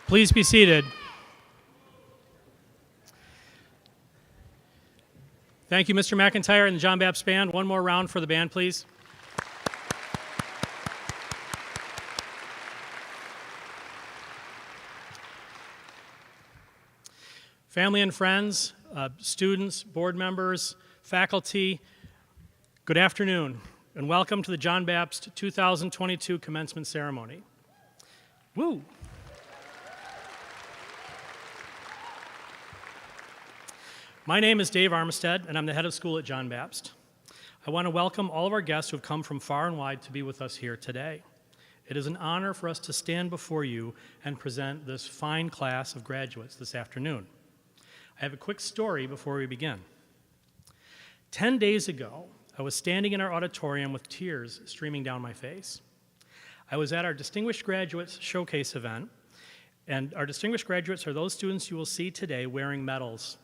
Please be seated. Thank you, Mr. McIntyre and the John Bapst Band. One more round for the band, please. Family and friends, students, board members, faculty, good afternoon, and welcome to the John Bapst 2022 Commencement Ceremony. Woo! My name is Dave Armistead, and I'm the head of school at John Bapst. I want to welcome all of our guests who have come from far and wide to be with us here today. It is an honor for us to stand before you and present this fine class of graduates this afternoon. I have a quick story before we begin. 10 days ago, I was standing in our auditorium with tears streaming down my face. I was at our Distinguished Graduates Showcase event, and our distinguished graduates are those students you will see today wearing medals.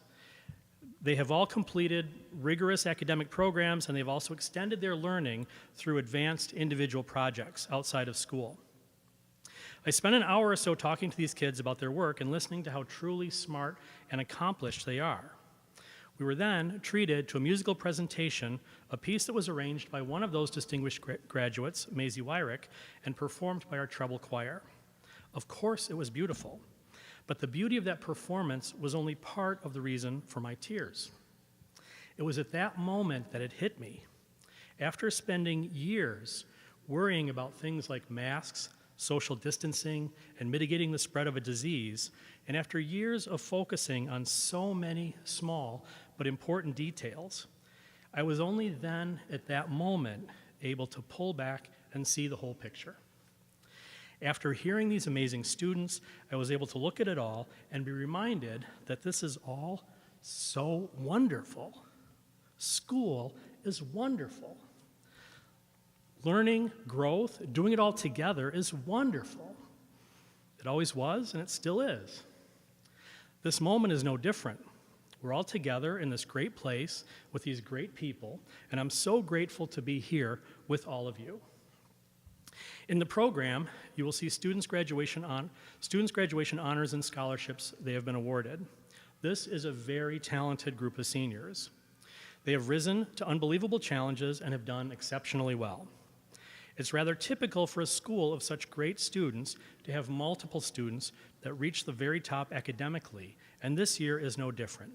They have all completed rigorous academic programs, and they've also extended their learning through advanced individual projects outside of school. I spent an hour or so talking to these kids about their work and listening to how truly smart and accomplished they are. We were then treated to a musical presentation, a piece that was arranged by one of those distinguished graduates, Maisie Wyrick, and performed by our treble choir. Of course, it was beautiful. But the beauty of that performance was only part of the reason for my tears. It was at that moment that it hit me. After spending years worrying about things like masks, social distancing, and mitigating the spread of a disease, and after years of focusing on so many small but important details, I was only then, at that moment, able to pull back and see the whole picture. After hearing these amazing students, I was able to look at it all and be reminded that this is all so wonderful. School is wonderful. Learning, growth, doing it all together is wonderful. It always was, and it still is. This moment is no different. We're all together in this great place with these great people, and I'm so grateful to be here with all of you. In the program, you will see students' graduation honors and scholarships they have been awarded. This is a very talented group of seniors. They have risen to unbelievable challenges and have done exceptionally well. It's rather typical for a school of such great students to have multiple students that reach the very top academically, and this year is no different.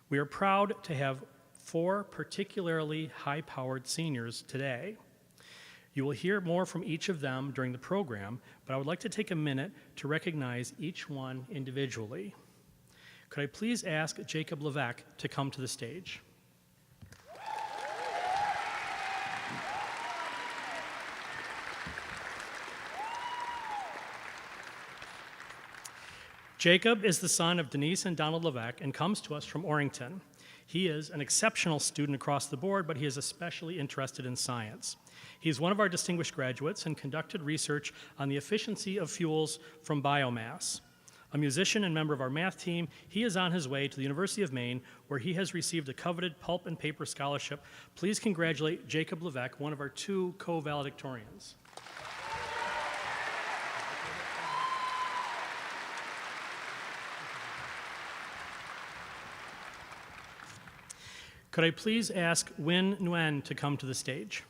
We are proud to have 4 particularly high-powered seniors today. You will hear more from each of them during the program, but I would like to take a minute to recognize each one individually. Could I please ask Jacob Levesque to come to the stage? Jacob is the son of Denise and Donald Levesque and comes to us from Orrington. He is an exceptional student across the board, but he is especially interested in science. He's one of our distinguished graduates and conducted research on the efficiency of fuels from biomass. A musician and member of our math team, he is on his way to the University of Maine, where he has received a coveted pulp and paper scholarship. Please congratulate Jacob Levesque, one of our 2 co-valedictorians. Could I please ask Win Nguyen to come to the stage?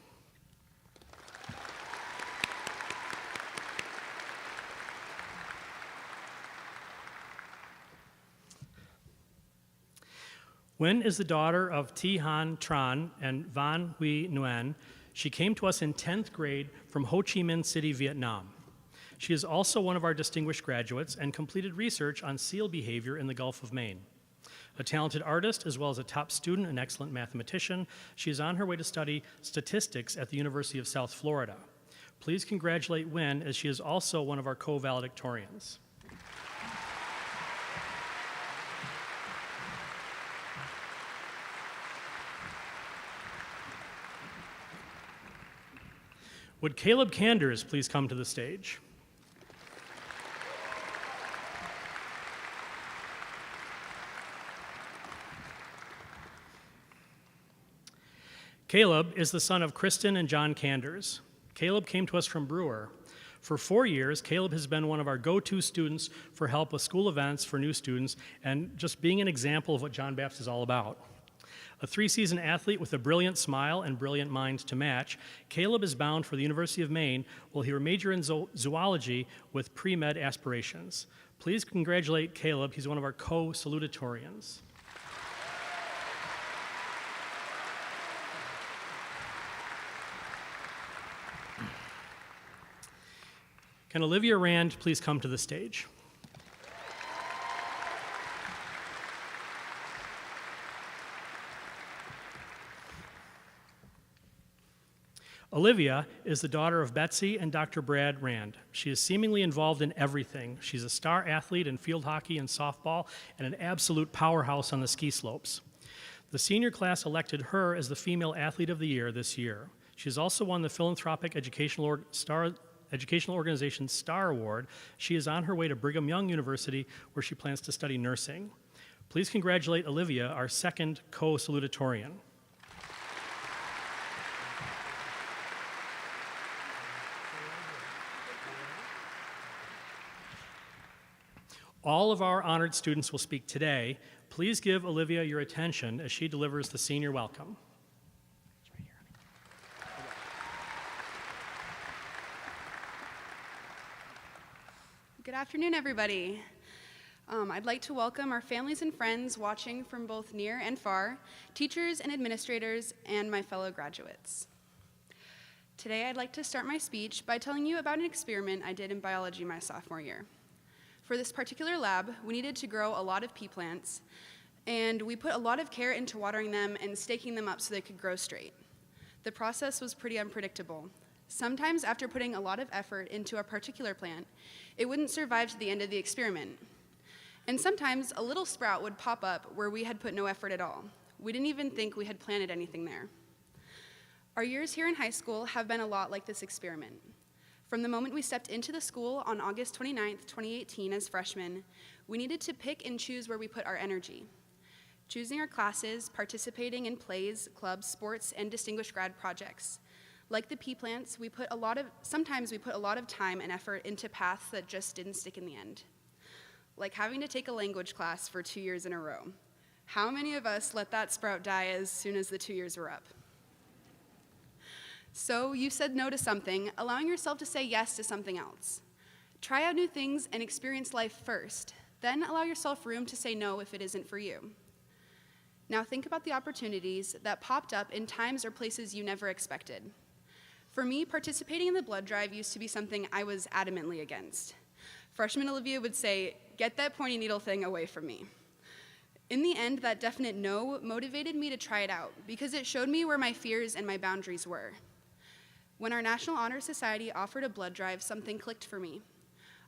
Win is the daughter of Thi Han Tran and Van Huy Nguyen. She came to us in 10th grade from Ho Chi Minh City, Vietnam. She is also one of our distinguished graduates and completed research on seal behavior in the Gulf of Maine. A talented artist, as well as a top student and excellent mathematician, she is on her way to study statistics at the University of South Florida. Please congratulate Win, as she is also one of our co-valedictorians. Would Caleb Canders please come to the stage? Caleb is the son of Kristen and John Canders. Caleb came to us from Brewer. For 4 years, Caleb has been one of our go-to students for help with school events for new students and just being an example of what John Bapst is all about. A 3-season athlete with a brilliant smile and brilliant mind to match, Caleb is bound for the University of Maine while he will major in zoology with pre-med aspirations. Please congratulate Caleb. He's one of our co-salutatorians. Can Olivia Rand please come to the stage? Olivia is the daughter of Betsy and Dr. Brad Rand. She is seemingly involved in everything. She's a star athlete in field hockey and softball and an absolute powerhouse on the ski slopes. The senior class elected her as the Female Athlete of the Year this year. She has also won the Philanthropic Educational Organization Star Award. She is on her way to Brigham Young University, where she plans to study nursing. Please congratulate Olivia, our second co-salutatorian. All of our honored students will speak today. Please give Olivia your attention as she delivers the senior welcome. Good afternoon, everybody. I'd like to welcome our families and friends watching from both near and far, teachers and administrators, and my fellow graduates. Today, I'd like to start my speech by telling you about an experiment I did in biology my sophomore year. For this particular lab, we needed to grow a lot of pea plants, and we put a lot of care into watering them and staking them up so they could grow straight. The process was pretty unpredictable. Sometimes after putting a lot of effort into a particular plant, it wouldn't survive to the end of the experiment. And sometimes a little sprout would pop up where we had put no effort at all. We didn't even think we had planted anything there. Our years here in high school have been a lot like this experiment. From the moment we stepped into the school on August 29th, 2018 as freshmen, we needed to pick and choose where we put our energy. Choosing our classes, participating in plays, clubs, sports, and distinguished grad projects. Like the pea plants, sometimes we put a lot of time and effort into paths that just didn't stick in the end. Like having to take a language class for 2 years in a row. How many of us let that sprout die as soon as the 2 years were up? So you said no to something, allowing yourself to say yes to something else. Try out new things and experience life first, then allow yourself room to say no if it isn't for you. Now think about the opportunities that popped up in times or places you never expected. For me, participating in the blood drive used to be something I was adamantly against. Freshman Olivia would say, "Get that pointy needle thing away from me." In the end, that definite no motivated me to try it out because it showed me where my fears and my boundaries were. When our National Honor Society offered a blood drive, something clicked for me.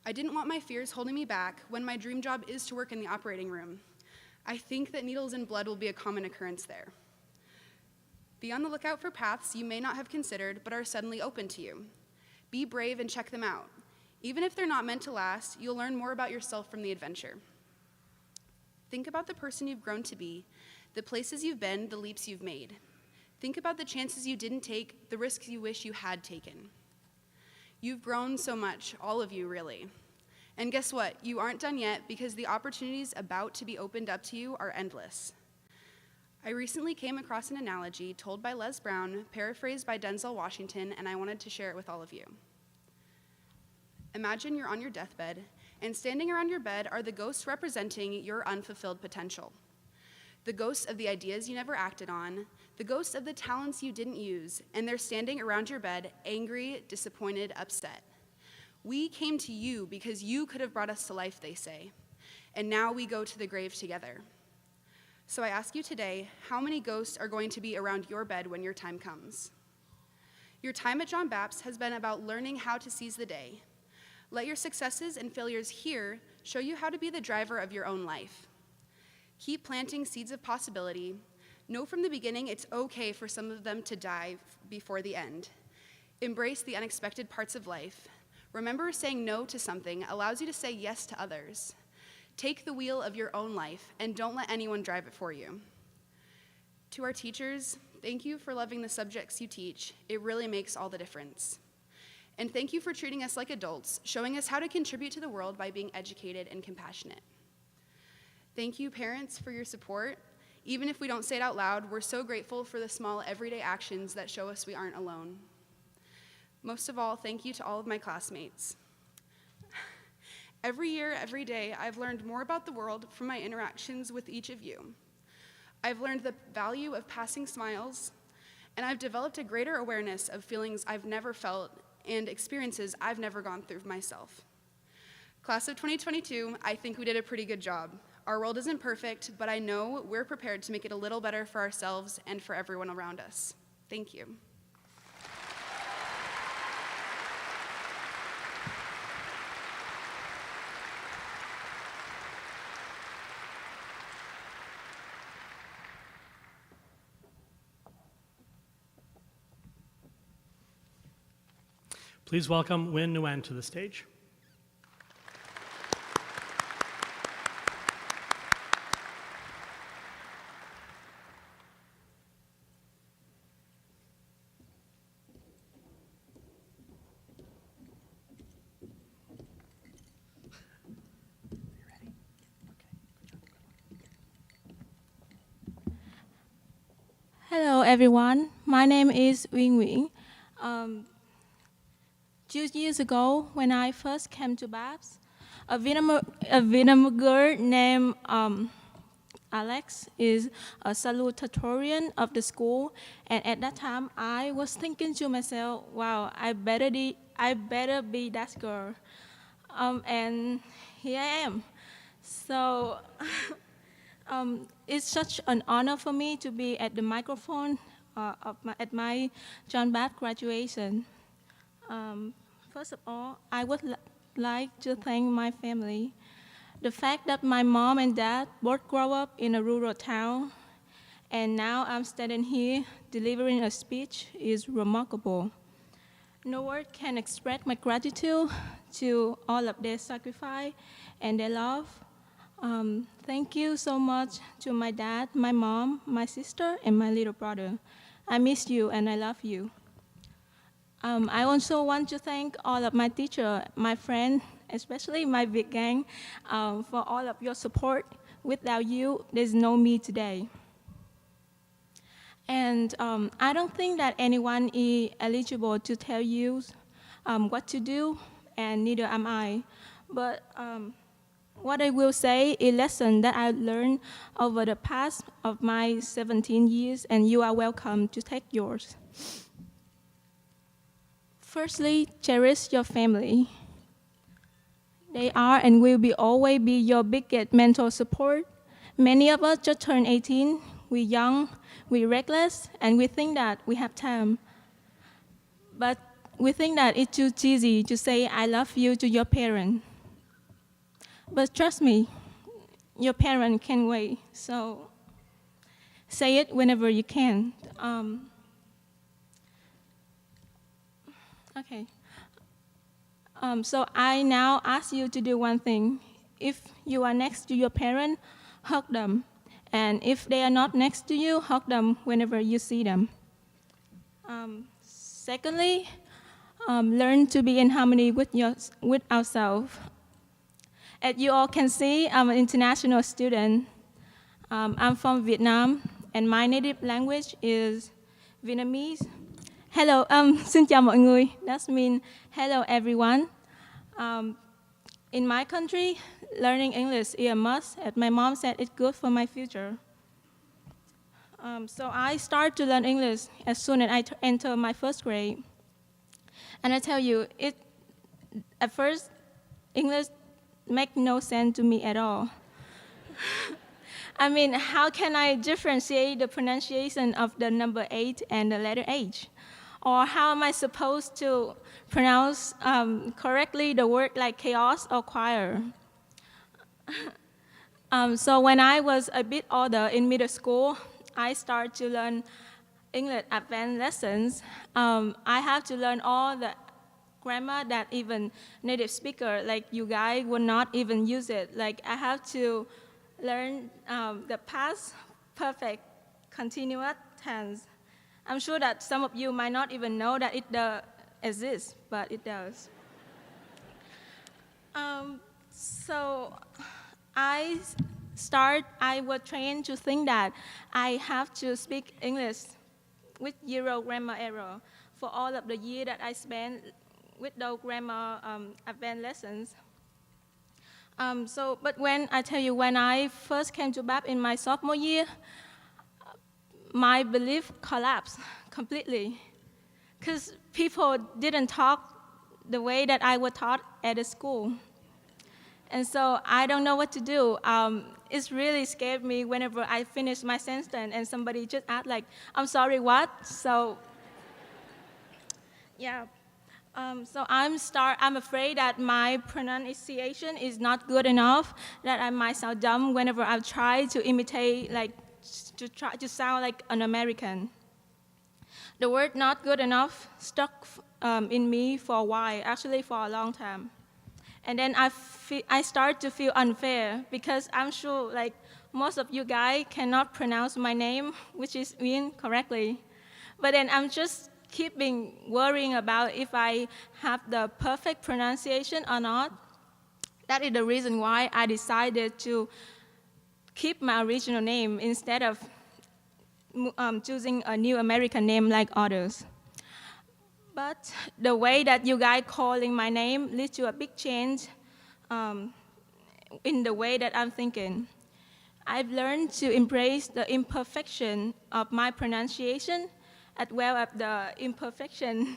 I didn't want my fears holding me back when my dream job is to work in the operating room. I think that needles and blood will be a common occurrence there. Be on the lookout for paths you may not have considered but are suddenly open to you. Be brave and check them out. Even if they're not meant to last, you'll learn more about yourself from the adventure. Think about the person you've grown to be, the places you've been, the leaps you've made. Think about the chances you didn't take, the risks you wish you had taken. You've grown so much, all of you really. And guess what? You aren't done yet because the opportunities about to be opened up to you are endless. I recently came across an analogy told by Les Brown, paraphrased by Denzel Washington, and I wanted to share it with all of you. Imagine you're on your deathbed, and standing around your bed are the ghosts representing your unfulfilled potential. The ghosts of the ideas you never acted on, the ghosts of the talents you didn't use, and they're standing around your bed, angry, disappointed, upset. We came to you because you could have brought us to life, they say, and now we go to the grave together. So I ask you today, how many ghosts are going to be around your bed when your time comes? Your time at John Bapst has been about learning how to seize the day. Let your successes and failures here show you how to be the driver of your own life. Keep planting seeds of possibility. Know from the beginning it's okay for some of them to die before the end. Embrace the unexpected parts of life. Remember, saying no to something allows you to say yes to others. Take the wheel of your own life and don't let anyone drive it for you. To our teachers, thank you for loving the subjects you teach. It really makes all the difference. And thank you for treating us like adults, showing us how to contribute to the world by being educated and compassionate. Thank you, parents, for your support. Even if we don't say it out loud, we're so grateful for the small everyday actions that show us we aren't alone. Most of all, thank you to all of my classmates. Every year, every day, I've learned more about the world from my interactions with each of you. I've learned the value of passing smiles, and I've developed a greater awareness of feelings I've never felt and experiences I've never gone through myself. Class of 2022, I think we did a pretty good job. Our world isn't perfect, but I know we're prepared to make it a little better for ourselves and for everyone around us. Thank you. Please welcome Win Nguyen to the stage. Hello, everyone. My name is Wing Wing. 2 years ago, when I first came to Bapst, a Vietnamese girl named Alex is a salutatorian of the school, and at that time, I was thinking to myself, "Wow, I better be that girl," and here I am. So. It's such an honor for me to be at the microphone at my John Bapst graduation. First of all, I would like to thank my family. The fact that my mom and dad both grew up in a rural town, and now I'm standing here delivering a speech is remarkable. No word can express my gratitude to all of their sacrifice and their love. Thank you so much to my dad, my mom, my sister, and my little brother. I miss you and I love you. I also want to thank all of my teachers, my friends, especially my big gang, for all of your support. Without you, there's no me today. And I don't think that anyone is eligible to tell you what to do, and neither am I. But what I will say is a lesson that I learned over the past of my 17 years, and you are welcome to take yours. Firstly, cherish your family. They are and will always be your biggest mental support. Many of us just turned 18, we're young, we're reckless, and we think that we have time. But we think that it's too easy to say, "I love you" to your parent. But trust me, your parent can wait, so say it whenever you can. Okay. So I now ask you to do one thing. If you are next to your parent, hug them. And if they are not next to you, hug them whenever you see them. Secondly, learn to be in harmony with ourselves. As you all can see, I'm an international student. I'm from Vietnam, and my native language is Vietnamese. Hello, xin chào mọi người. That means hello everyone. In my country, learning English is a must. As my mom said, it's good for my future. So I started to learn English as soon as I enter my first grade. And I tell you, at first, English make no sense to me at all. I mean, how can I differentiate the pronunciation of the number 8 and the letter H? Or how am I supposed to pronounce correctly the word like chaos or choir? So when I was a bit older in middle school, I started to learn English advanced lessons. I have to learn all the grammar that even native speaker like you guys would not even use it. Like I have to learn the past perfect continuous tense. I'm sure that some of you might not even know that it's the exist, but it does. So I was trained to think that I have to speak English with zero grammar error for all of the year that I spent with those grammar advanced lessons. But when I first came to Bapst in my sophomore year, my belief collapsed completely, because people didn't talk the way that I was taught at the school. And so I don't know what to do. It really scared me whenever I finish my sentence and somebody just asked like, I'm sorry, what? So, yeah. I'm afraid that my pronunciation is not good enough, that I might sound dumb whenever I try to imitate, to sound like an American. The word not good enough stuck in me for a while, actually for a long time. And then I start to feel unfair because I'm sure like most of you guys cannot pronounce my name, which is Uyên, correctly. But then I'm just keeping worrying about if I have the perfect pronunciation or not. That is the reason why I decided to keep my original name instead of choosing a new American name like others. But the way that you guys calling my name leads to a big change in the way that I'm thinking. I've learned to embrace the imperfection of my pronunciation as well as the imperfection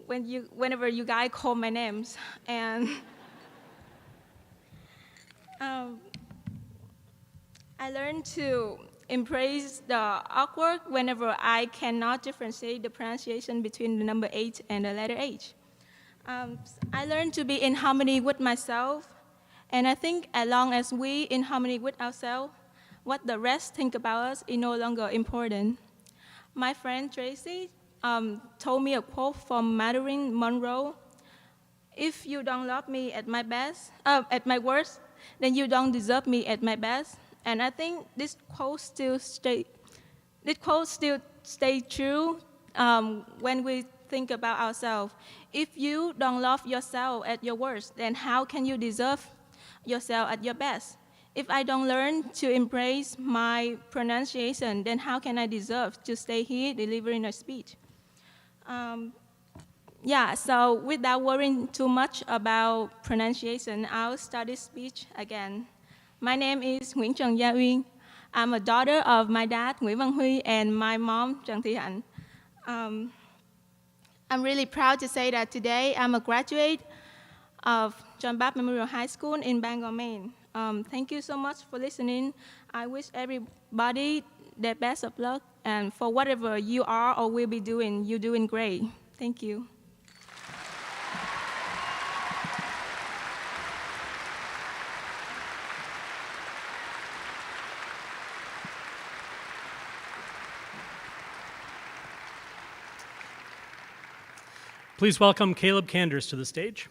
whenever you guys call my names. And I learned to embrace the awkward whenever I cannot differentiate the pronunciation between the number H and the letter H. I learned to be in harmony with myself, and I think as long as we in harmony with ourselves, what the rest think about us is no longer important. My friend Tracy told me a quote from Marilyn Monroe: "If you don't love me at my best, at my worst, then you don't deserve me at my best." And I think this quote still stay true when we think about ourselves. If you don't love yourself at your worst, then how can you deserve yourself at your best? If I don't learn to embrace my pronunciation, then how can I deserve to stay here delivering a speech? So without worrying too much about pronunciation, I'll study speech again. My name is Nguyễn Trần Gia Uyên. I'm a daughter of my dad, Nguyễn Văn Huy, and my mom, Trần Thị Hạnh. I'm really proud to say that today I'm a graduate of John Bapst Memorial High School in Bangor, Maine. Thank you so much for listening. I wish everybody the best of luck, and for whatever you are or will be doing, you're doing great. Thank you. Please welcome Caleb Kanders to the stage.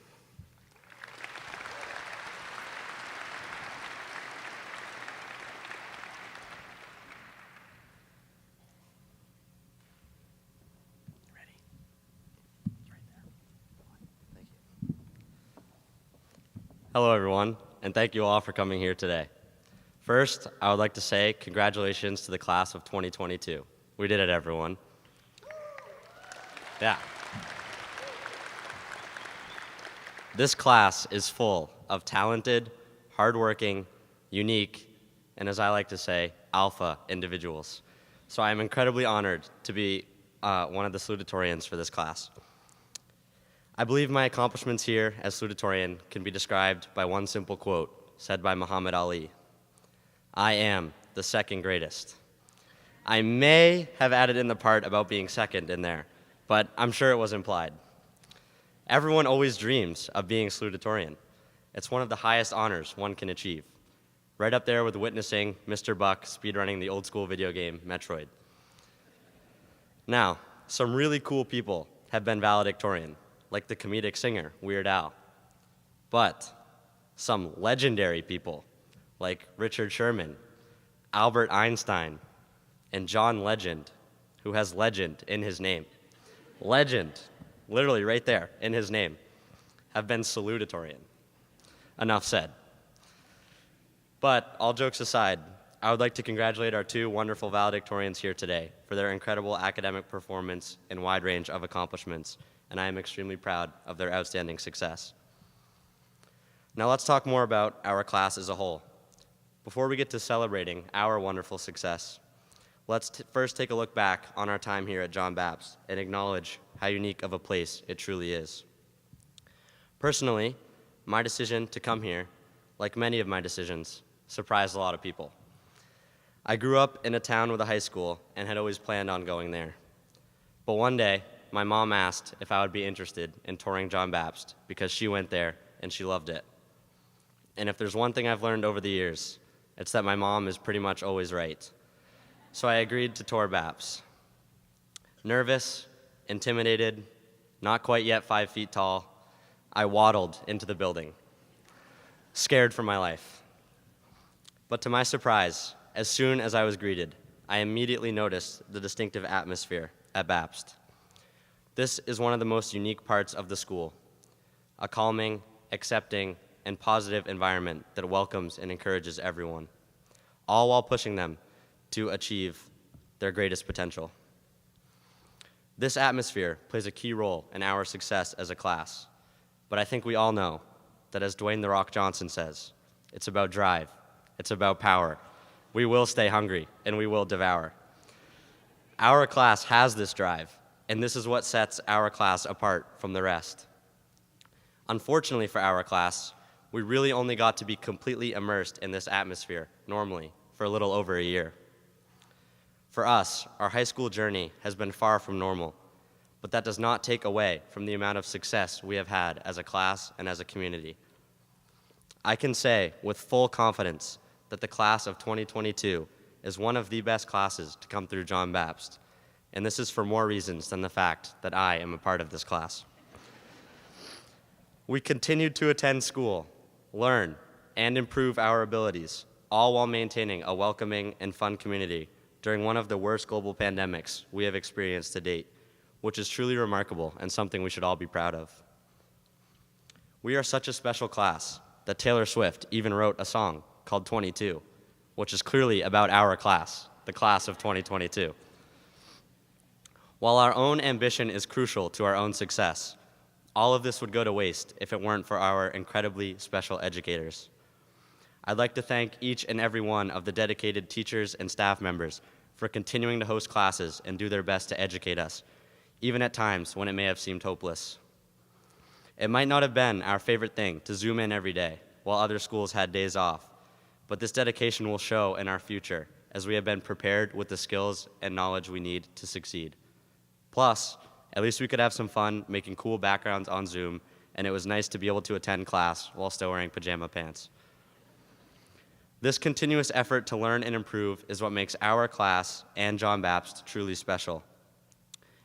Ready? Right there. Thank you. Hello, everyone, and thank you all for coming here today. First, I would like to say congratulations to the class of 2022. We did it, everyone. Yeah. This class is full of talented, hardworking, unique, and as I like to say, alpha individuals. So I am incredibly honored to be one of the salutatorians for this class. I believe my accomplishments here as salutatorian can be described by one simple quote said by Muhammad Ali: "I am the second greatest." I may have added in the part about being second in there, but I'm sure it was implied. Everyone always dreams of being salutatorian. It's one of the highest honors one can achieve, right up there with witnessing Mr. Buck speedrunning the old school video game Metroid. Now, some really cool people have been valedictorian, like the comedic singer Weird Al. But some legendary people, like Richard Sherman, Albert Einstein, and John Legend, who has legend in his name. Legend. literally right there in his name, have been salutatorian. Enough said. But all jokes aside, I would like to congratulate our two wonderful valedictorians here today for their incredible academic performance and wide range of accomplishments, and I am extremely proud of their outstanding success. Now let's talk more about our class as a whole. Before we get to celebrating our wonderful success, let's first take a look back on our time here at John Bapst and acknowledge how unique of a place it truly is. Personally, my decision to come here, like many of my decisions, surprised a lot of people. I grew up in a town with a high school and had always planned on going there. But one day, my mom asked if I would be interested in touring John Bapst because she went there and she loved it. And if there's one thing I've learned over the years, it's that my mom is pretty much always right. So I agreed to tour Bapst. Nervous, intimidated, not quite yet 5 feet tall, I waddled into the building, scared for my life. But to my surprise, as soon as I was greeted, I immediately noticed the distinctive atmosphere at Bapst. This is one of the most unique parts of the school, a calming, accepting, and positive environment that welcomes and encourages everyone, all while pushing them to achieve their greatest potential. This atmosphere plays a key role in our success as a class, but I think we all know that, as Dwayne "The Rock" Johnson says, it's about drive, it's about power. We will stay hungry, and we will devour. Our class has this drive, and this is what sets our class apart from the rest. Unfortunately for our class, we really only got to be completely immersed in this atmosphere normally for a little over a year. For us, our high school journey has been far from normal, but that does not take away from the amount of success we have had as a class and as a community. I can say with full confidence that the class of 2022 is one of the best classes to come through John Bapst, and this is for more reasons than the fact that I am a part of this class. We continued to attend school, learn, and improve our abilities, all while maintaining a welcoming and fun community during one of the worst global pandemics we have experienced to date, which is truly remarkable and something we should all be proud of. We are such a special class that Taylor Swift even wrote a song called 22, which is clearly about our class, the class of 2022. While our own ambition is crucial to our own success, all of this would go to waste if it weren't for our incredibly special educators. I'd like to thank each and every one of the dedicated teachers and staff members for continuing to host classes and do their best to educate us, even at times when it may have seemed hopeless. It might not have been our favorite thing to Zoom in every day while other schools had days off, but this dedication will show in our future as we have been prepared with the skills and knowledge we need to succeed. Plus, at least we could have some fun making cool backgrounds on Zoom, and it was nice to be able to attend class while still wearing pajama pants. This continuous effort to learn and improve is what makes our class and John Bapst truly special.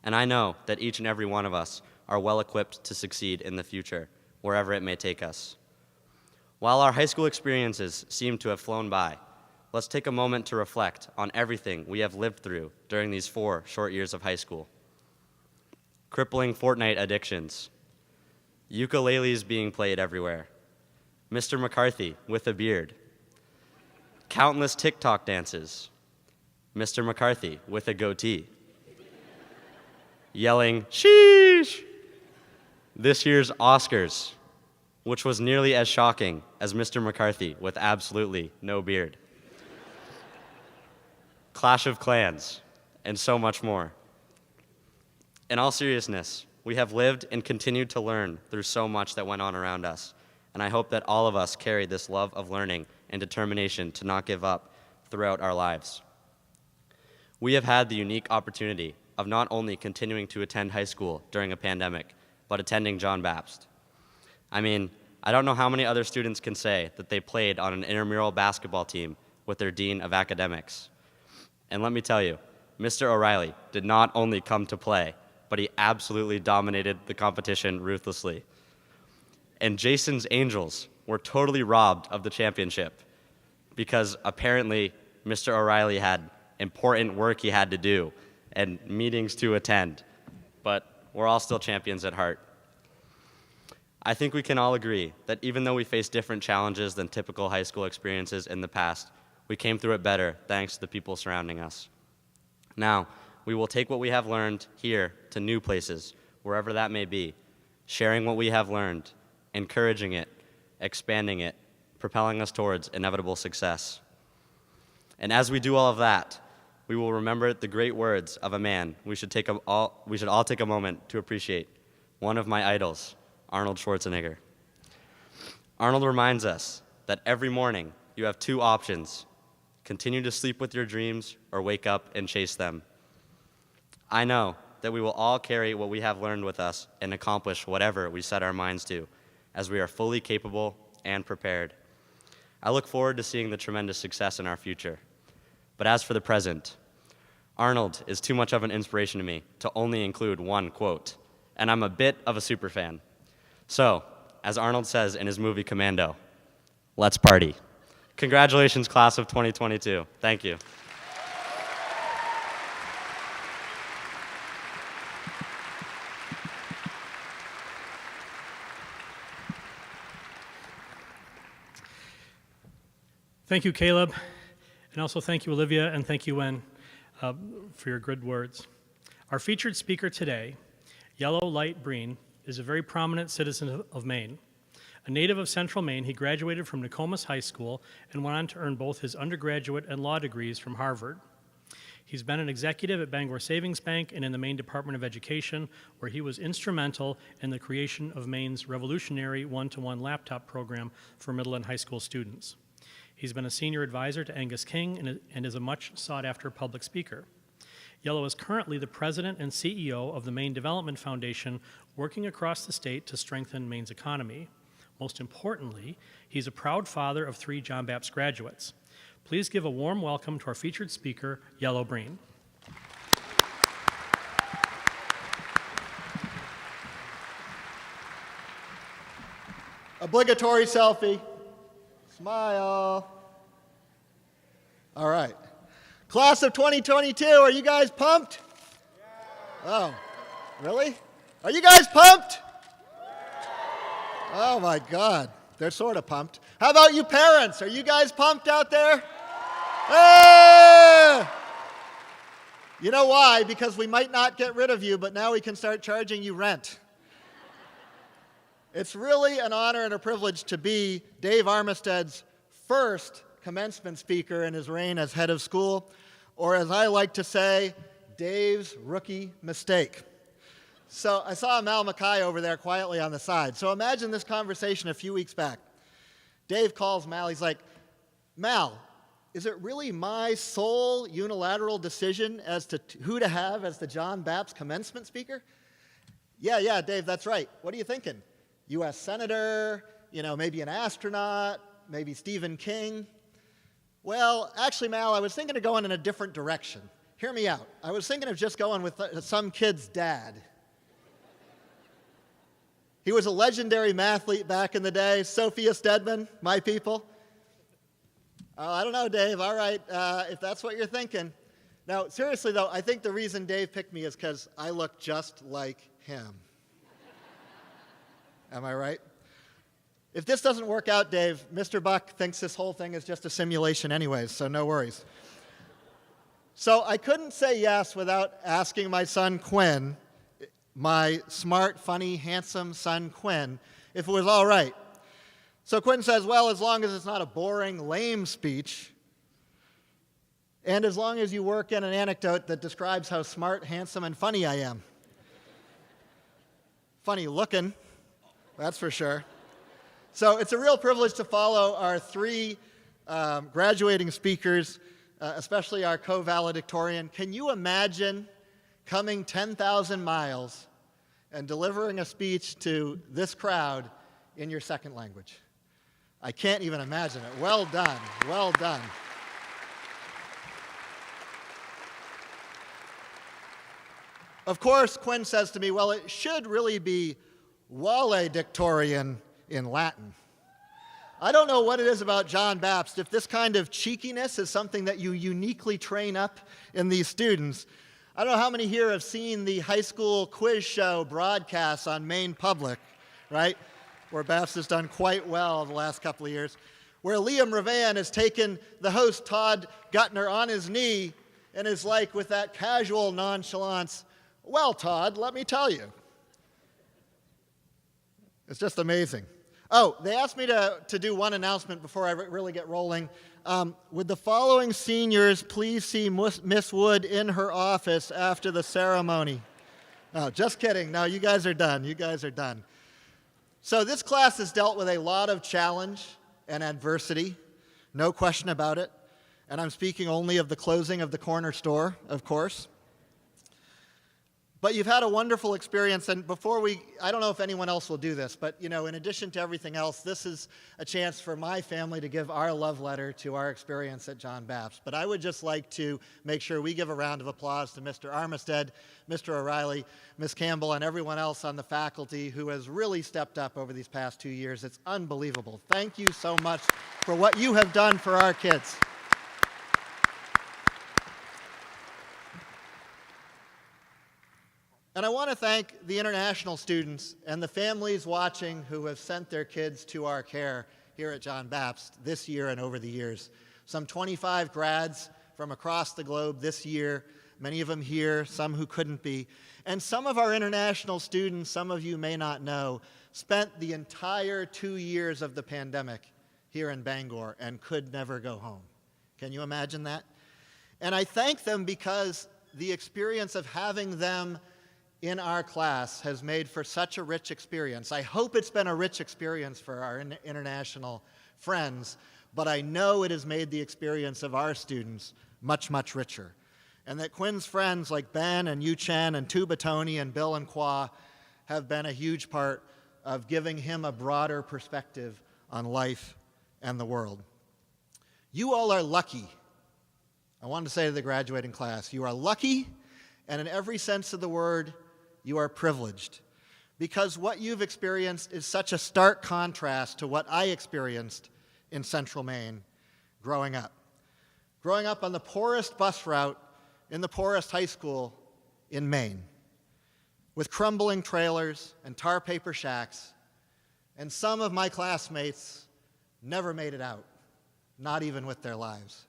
And I know that each and every one of us are well equipped to succeed in the future, wherever it may take us. While our high school experiences seem to have flown by, let's take a moment to reflect on everything we have lived through during these 4 short years of high school. Crippling Fortnite addictions, ukuleles being played everywhere, Mr. McCarthy with a beard, countless TikTok dances, Mr. McCarthy with a goatee, yelling, "Sheesh!" This year's Oscars, which was nearly as shocking as Mr. McCarthy with absolutely no beard, Clash of Clans, and so much more. In all seriousness, we have lived and continued to learn through so much that went on around us, and I hope that all of us carry this love of learning and determination to not give up throughout our lives. We have had the unique opportunity of not only continuing to attend high school during a pandemic, but attending John Bapst. I mean, I don't know how many other students can say that they played on an intramural basketball team with their dean of academics. And let me tell you, Mr. O'Reilly did not only come to play, but he absolutely dominated the competition ruthlessly. And Jason's Angels were totally robbed of the championship because apparently Mr. O'Reilly had important work he had to do and meetings to attend. But we're all still champions at heart. I think we can all agree that even though we face different challenges than typical high school experiences in the past, we came through it better thanks to the people surrounding us. Now, we will take what we have learned here to new places, wherever that may be, sharing what we have learned, encouraging it, expanding it, propelling us towards inevitable success. And as we do all of that, we will remember the great words of a man we should all take a moment to appreciate, one of my idols, Arnold Schwarzenegger. Arnold reminds us that every morning you have two options: continue to sleep with your dreams or wake up and chase them. I know that we will all carry what we have learned with us and accomplish whatever we set our minds to, as we are fully capable and prepared. I look forward to seeing the tremendous success in our future. But as for the present, Arnold is too much of an inspiration to me to only include one quote, and I'm a bit of a superfan. So, as Arnold says in his movie Commando, let's party. Congratulations, class of 2022. Thank you. Thank you, Caleb, and also thank you, Olivia, and thank you, Wen, for your good words. Our featured speaker today, Yellow Light Breen, is a very prominent citizen of Maine. A native of Central Maine, he graduated from Nokomis High School and went on to earn both his undergraduate and law degrees from Harvard. He's been an executive at Bangor Savings Bank and in the Maine Department of Education, where he was instrumental in the creation of Maine's revolutionary one-to-one laptop program for middle and high school students. He's been a senior advisor to Angus King and is a much sought-after public speaker. Yellow is currently the president and CEO of the Maine Development Foundation, working across the state to strengthen Maine's economy. Most importantly, he's a proud father of 3 John Bapst graduates. Please give a warm welcome to our featured speaker, Yellow Breen. Obligatory selfie. Smile. All right. Class of 2022, are you guys pumped? Yeah. Oh, really? Are you guys pumped? Yeah. Oh my God, they're sort of pumped. How about you parents? Are you guys pumped out there? Yeah. You know why? Because we might not get rid of you, but now we can start charging you rent. It's really an honor and a privilege to be Dave Armisted's first commencement speaker in his reign as head of school, or as I like to say, Dave's rookie mistake. So I saw Mal Mackay over there quietly on the side. So imagine this conversation a few weeks back. Dave calls Mal, he's like, Mal, is it really my sole unilateral decision as to who to have as the John Bapst commencement speaker? Yeah, Dave, that's right. What are you thinking? U.S. Senator, maybe an astronaut, maybe Stephen King. Well, actually, Mal, I was thinking of going in a different direction. Hear me out. I was thinking of just going with some kid's dad. He was a legendary mathlete back in the day, Sophia Stedman, my people. I don't know, Dave. All right, if that's what you're thinking. Now, seriously, though, I think the reason Dave picked me is because I look just like him. Am I right? If this doesn't work out, Dave, Mr. Buck thinks this whole thing is just a simulation anyways, so no worries. So I couldn't say yes without asking my son Quinn, my smart, funny, handsome son Quinn, if it was all right. So Quinn says, well, as long as it's not a boring, lame speech, and as long as you work in an anecdote that describes how smart, handsome, and funny I am. Funny looking, that's for sure. So it's a real privilege to follow our 3 graduating speakers, especially our co-valedictorian. Can you imagine coming 10,000 miles and delivering a speech to this crowd in your second language? I can't even imagine it. Well done, well done. Of course, Quinn says to me, well, it should really be valedictorian in Latin. I don't know what it is about John Bapst. If this kind of cheekiness is something that you uniquely train up in these students, I don't know how many here have seen the high school quiz show broadcasts on Maine Public, right? Where Bapst has done quite well the last couple of years, where Liam Revan has taken the host, Todd Gutner, on his knee and is like, with that casual nonchalance, "Well, Todd, let me tell you." It's just amazing. Oh, they asked me to do one announcement before I really get rolling. Would the following seniors please see Miss Wood in her office after the ceremony? No, just kidding. No, you guys are done. You guys are done. So this class has dealt with a lot of challenge and adversity, no question about it. And I'm speaking only of the closing of the corner store, of course. But you've had a wonderful experience, and I don't know if anyone else will do this, but in addition to everything else, this is a chance for my family to give our love letter to our experience at John Bapst. But I would just like to make sure we give a round of applause to Mr. Armistead, Mr. O'Reilly, Ms. Campbell, and everyone else on the faculty who has really stepped up over these past 2 years. It's unbelievable. Thank you so much for what you have done for our kids. And I want to thank the international students and the families watching who have sent their kids to our care here at John Bapst this year and over the years. Some 25 grads from across the globe this year, many of them here, some who couldn't be. And some of our international students, some of you may not know, spent the entire 2 years of the pandemic here in Bangor and could never go home. Can you imagine that? And I thank them because the experience of having them in our class has made for such a rich experience. I hope it's been a rich experience for our international friends, but I know it has made the experience of our students much, much richer. And that Quinn's friends like Ben and Yu Chen and Tu Batoni and Bill and Kwa have been a huge part of giving him a broader perspective on life and the world. You all are lucky. I wanted to say to the graduating class, you are lucky, and in every sense of the word, you are privileged, because what you've experienced is such a stark contrast to what I experienced in Central Maine growing up. Growing up on the poorest bus route in the poorest high school in Maine, with crumbling trailers and tar paper shacks, and some of my classmates never made it out, not even with their lives.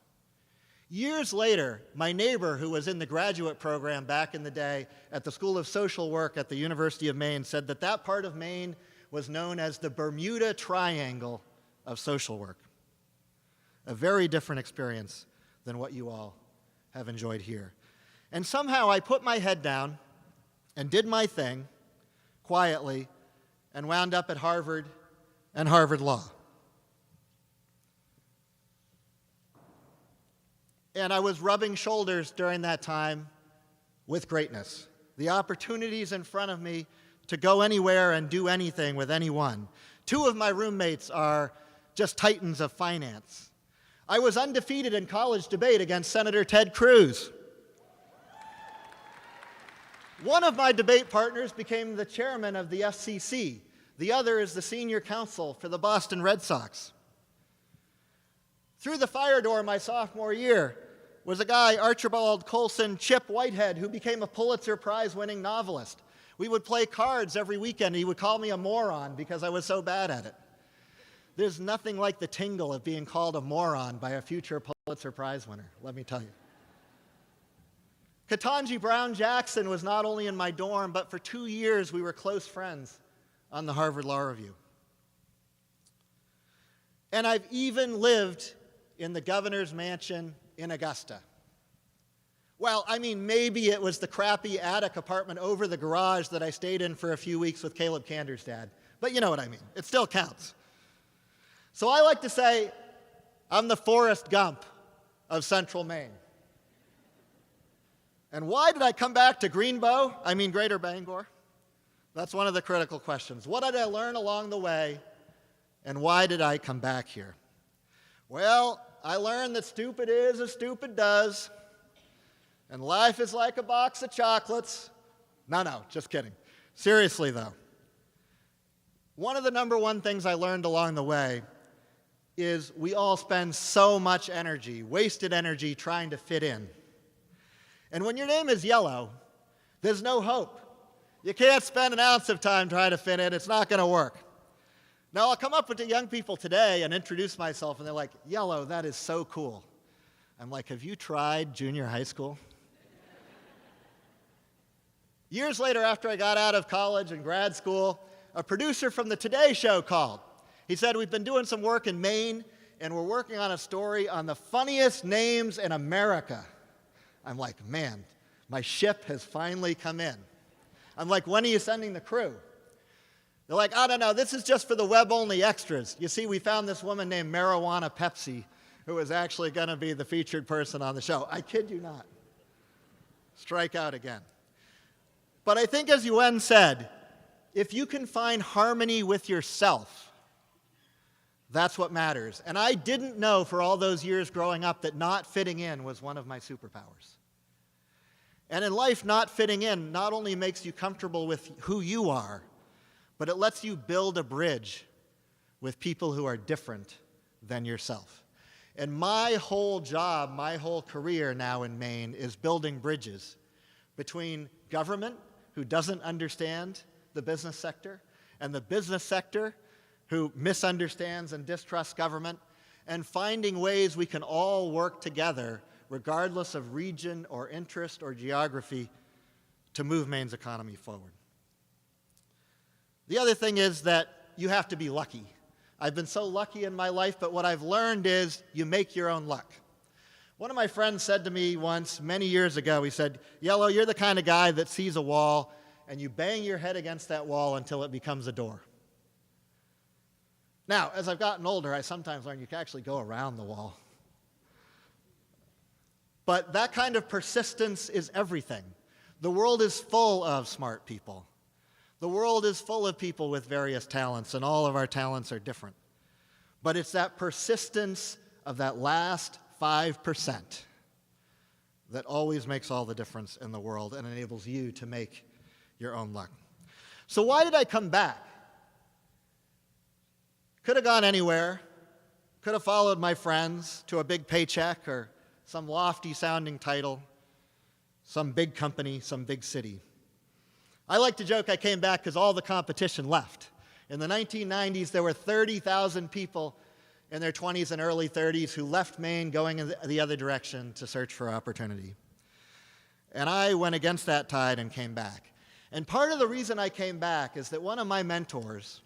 Years later, my neighbor, who was in the graduate program back in the day at the School of Social Work at the University of Maine, said that that part of Maine was known as the Bermuda Triangle of social work. A very different experience than what you all have enjoyed here. And somehow I put my head down and did my thing quietly and wound up at Harvard and Harvard Law. And I was rubbing shoulders during that time with greatness. The opportunities in front of me to go anywhere and do anything with anyone. 2 of my roommates are just titans of finance. I was undefeated in college debate against Senator Ted Cruz. One of my debate partners became the chairman of the FCC. The other is the senior counsel for the Boston Red Sox. Through the fire door my sophomore year was a guy, Archibald Colson Chip Whitehead, who became a Pulitzer Prize-winning novelist. We would play cards every weekend. He would call me a moron because I was so bad at it. There's nothing like the tingle of being called a moron by a future Pulitzer Prize winner, let me tell you. Ketanji Brown Jackson was not only in my dorm, but for 2 years we were close friends on the Harvard Law Review. And I've even lived in the governor's mansion in Augusta. Well, I mean, maybe it was the crappy attic apartment over the garage that I stayed in for a few weeks with Caleb Kander's dad. But you know what I mean. It still counts. So I like to say I'm the Forrest Gump of Central Maine. And why did I come back to Greater Bangor? That's one of the critical questions. What did I learn along the way, and why did I come back here? Well, I learned that stupid is as stupid does, and life is like a box of chocolates. No, just kidding. Seriously, though, one of the number one things I learned along the way is we all spend so much energy, wasted energy, trying to fit in. And when your name is yellow, there's no hope. You can't spend an ounce of time trying to fit in. It's not going to work. Now, I'll come up with the young people today and introduce myself, and they're like, yellow, that is so cool. I'm like, have you tried junior high school? Years later, after I got out of college and grad school, a producer from the Today Show called. He said, we've been doing some work in Maine, and we're working on a story on the funniest names in America. I'm like, man, my ship has finally come in. I'm like, when are you sending the crew? They're like, I don't know, this is just for the web-only extras. You see, we found this woman named Marijuana Pepsi who was actually going to be the featured person on the show. I kid you not. Strike out again. But I think, as Yuen said, if you can find harmony with yourself, that's what matters. And I didn't know for all those years growing up that not fitting in was one of my superpowers. And in life, not fitting in not only makes you comfortable with who you are, but it lets you build a bridge with people who are different than yourself. And my whole job, my whole career now in Maine is building bridges between government, who doesn't understand the business sector, and the business sector, who misunderstands and distrusts government, and finding ways we can all work together, regardless of region or interest or geography, to move Maine's economy forward. The other thing is that you have to be lucky. I've been so lucky in my life, but what I've learned is you make your own luck. One of my friends said to me once, many years ago, he said, Yellow, you're the kind of guy that sees a wall and you bang your head against that wall until it becomes a door. Now, as I've gotten older, I sometimes learn you can actually go around the wall. But that kind of persistence is everything. The world is full of smart people. The world is full of people with various talents, and all of our talents are different. But it's that persistence of that last 5% that always makes all the difference in the world and enables you to make your own luck. So why did I come back? Could have gone anywhere. Could have followed my friends to a big paycheck or some lofty sounding title, some big company, some big city. I like to joke I came back because all the competition left. In the 1990s, there were 30,000 people in their 20s and early 30s who left Maine going in the other direction to search for opportunity. And I went against that tide and came back. And part of the reason I came back is that one of my mentors,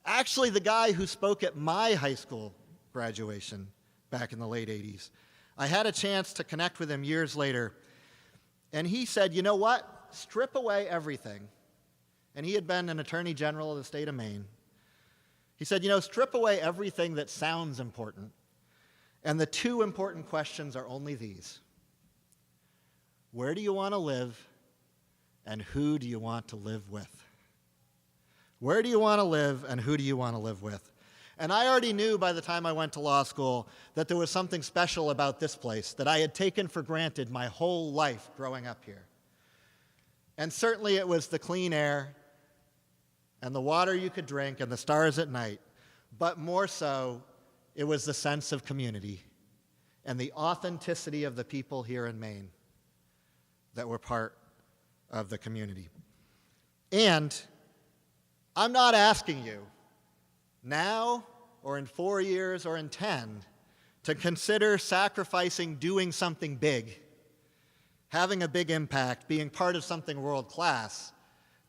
actually the guy who spoke at my high school graduation back in the late 80s, I had a chance to connect with him years later, and he said, you know what? Strip away everything. And he had been an attorney general of the state of Maine. He said, strip away everything that sounds important. And the two important questions are only these. Where do you want to live, and who do you want to live with? Where do you want to live, and who do you want to live with? And I already knew by the time I went to law school that there was something special about this place that I had taken for granted my whole life growing up here. And certainly it was the clean air and the water you could drink and the stars at night, but more so, it was the sense of community and the authenticity of the people here in Maine that were part of the community. And I'm not asking you now or in 4 years or in 10 to consider sacrificing doing something big, having a big impact, being part of something world-class,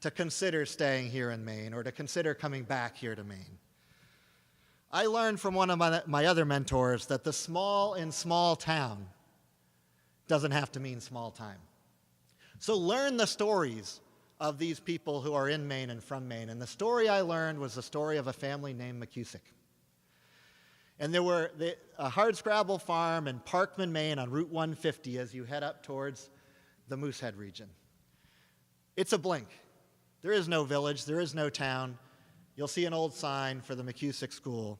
to consider staying here in Maine or to consider coming back here to Maine. I learned from one of my other mentors that the small in small town doesn't have to mean small time. So learn the stories of these people who are in Maine and from Maine. And the story I learned was the story of a family named McCusick. And there were a hardscrabble farm in Parkman, Maine on Route 150 as you head up towards the Moosehead region. It's a blink. There is no village. There is no town. You'll see an old sign for the McCusick School.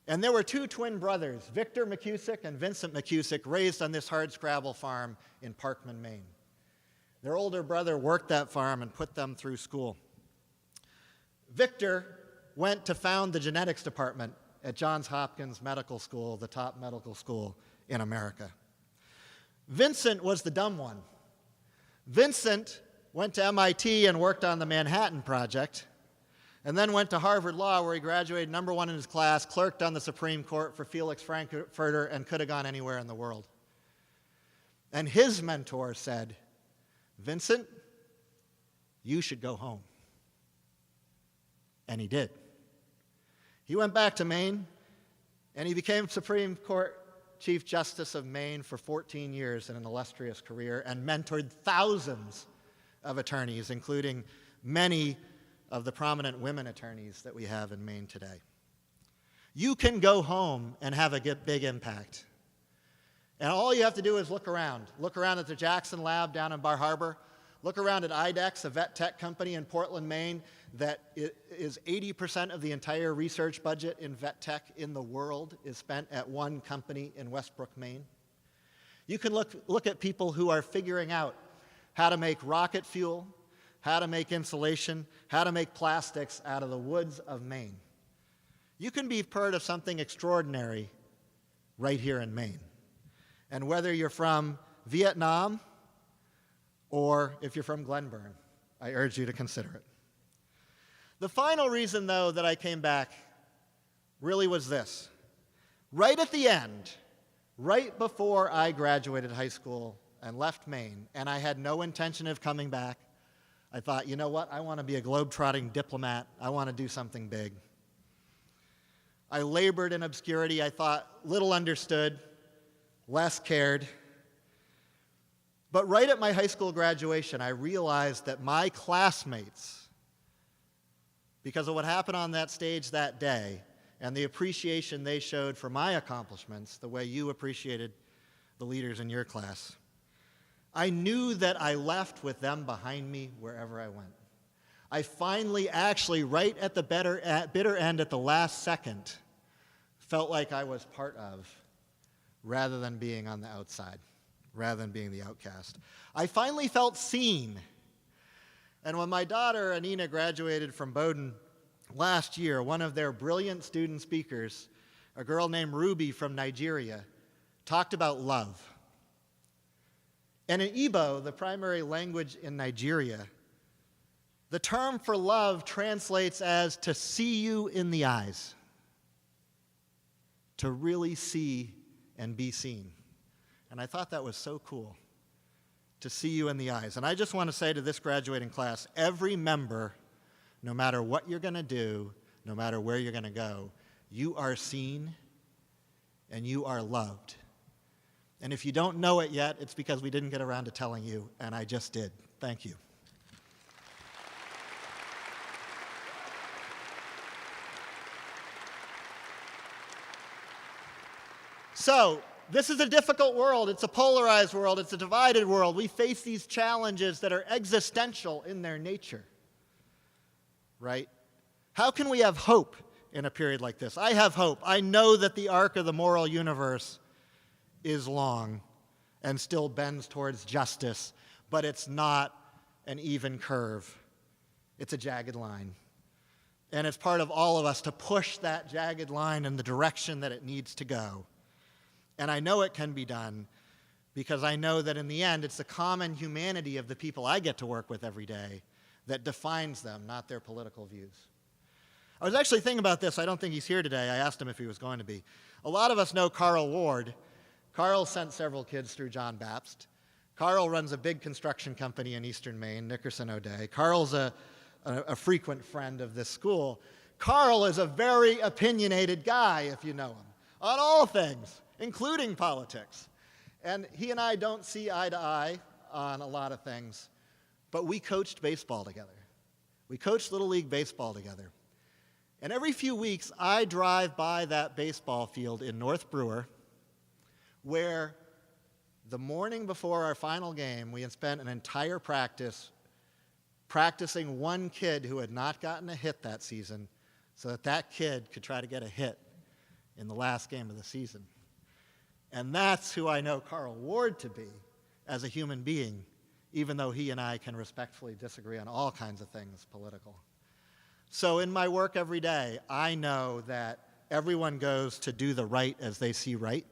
And there were two twin brothers, Victor McCusick and Vincent McCusick, raised on this hardscrabble farm in Parkman, Maine. Their older brother worked that farm and put them through school. Victor went to found the genetics department at Johns Hopkins Medical School, the top medical school in America. Vincent was the dumb one. Vincent went to MIT and worked on the Manhattan Project, and then went to Harvard Law, where he graduated #1 in his class, clerked on the Supreme Court for Felix Frankfurter, and could have gone anywhere in the world. And his mentor said, Vincent, you should go home. And he did. He went back to Maine, and he became Supreme Court Chief Justice of Maine for 14 years in an illustrious career, and mentored thousands of attorneys, including many of the prominent women attorneys that we have in Maine today. You can go home and have a big impact. And all you have to do is look around. Look around at the Jackson Lab down in Bar Harbor. Look around at IDEX, a vet tech company in Portland, Maine, that is 80% of the entire research budget in vet tech in the world is spent at one company in Westbrook, Maine. You can look at people who are figuring out how to make rocket fuel, how to make insulation, how to make plastics out of the woods of Maine. You can be part of something extraordinary right here in Maine. And whether you're from Vietnam or if you're from Glenburn, I urge you to consider it. The final reason, though, that I came back really was this. Right at the end, right before I graduated high school and left Maine, and I had no intention of coming back, I thought, you know what? I want to be a globe-trotting diplomat. I want to do something big. I labored in obscurity. I thought little understood, less cared. But right at my high school graduation, I realized that my classmates, because of what happened on that stage that day and the appreciation they showed for my accomplishments, the way you appreciated the leaders in your class, I knew that I left with them behind me wherever I went. I finally, actually, right at the bitter end at the last second, felt like I was part of, rather than being on the outside, rather than being the outcast. I finally felt seen. And when my daughter, Anina, graduated from Bowdoin last year, one of their brilliant student speakers, a girl named Ruby from Nigeria, talked about love. And in Igbo, the primary language in Nigeria, the term for love translates as to see you in the eyes, to really see and be seen. And I thought that was so cool, to see you in the eyes. And I just want to say to this graduating class, every member, no matter what you're going to do, no matter where you're going to go, you are seen and you are loved. And if you don't know it yet, it's because we didn't get around to telling you, and I just did. Thank you. So, this is a difficult world. It's a polarized world. It's a divided world. We face these challenges that are existential in their nature, right? How can we have hope in a period like this? I have hope. I know that the arc of the moral universe is long and still bends towards justice, but it's not an even curve. It's a jagged line. And it's part of all of us to push that jagged line in the direction that it needs to go. And I know it can be done because I know that in the end, it's the common humanity of the people I get to work with every day that defines them, not their political views. I was actually thinking about this. I don't think he's here today. I asked him if he was going to be. A lot of us know Carl Ward. Carl sent several kids through John Bapst. Carl runs a big construction company in eastern Maine, Nickerson O'Day. Carl's a frequent friend of this school. Carl is a very opinionated guy, if you know him, on all things, including politics. And he and I don't see eye to eye on a lot of things, but we coached baseball together. We coached Little League baseball together. And every few weeks, I drive by that baseball field in North Brewer, where the morning before our final game, we had spent an entire practice practicing one kid who had not gotten a hit that season so that that kid could try to get a hit in the last game of the season. And that's who I know Carl Ward to be as a human being, even though he and I can respectfully disagree on all kinds of things political. So in my work every day, I know that everyone goes to do the right as they see right,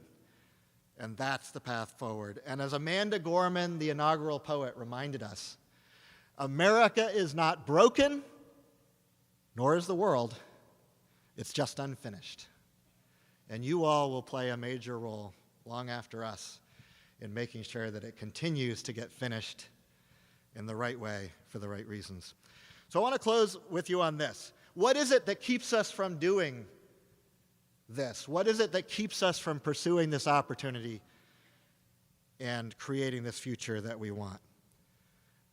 And that's the path forward. And as Amanda Gorman, the inaugural poet, reminded us, America is not broken, nor is the world. It's just unfinished. And you all will play a major role long after us in making sure that it continues to get finished in the right way for the right reasons. So I want to close with you on this. What is it that keeps us from doing this? What is it that keeps us from pursuing this opportunity and creating this future that we want?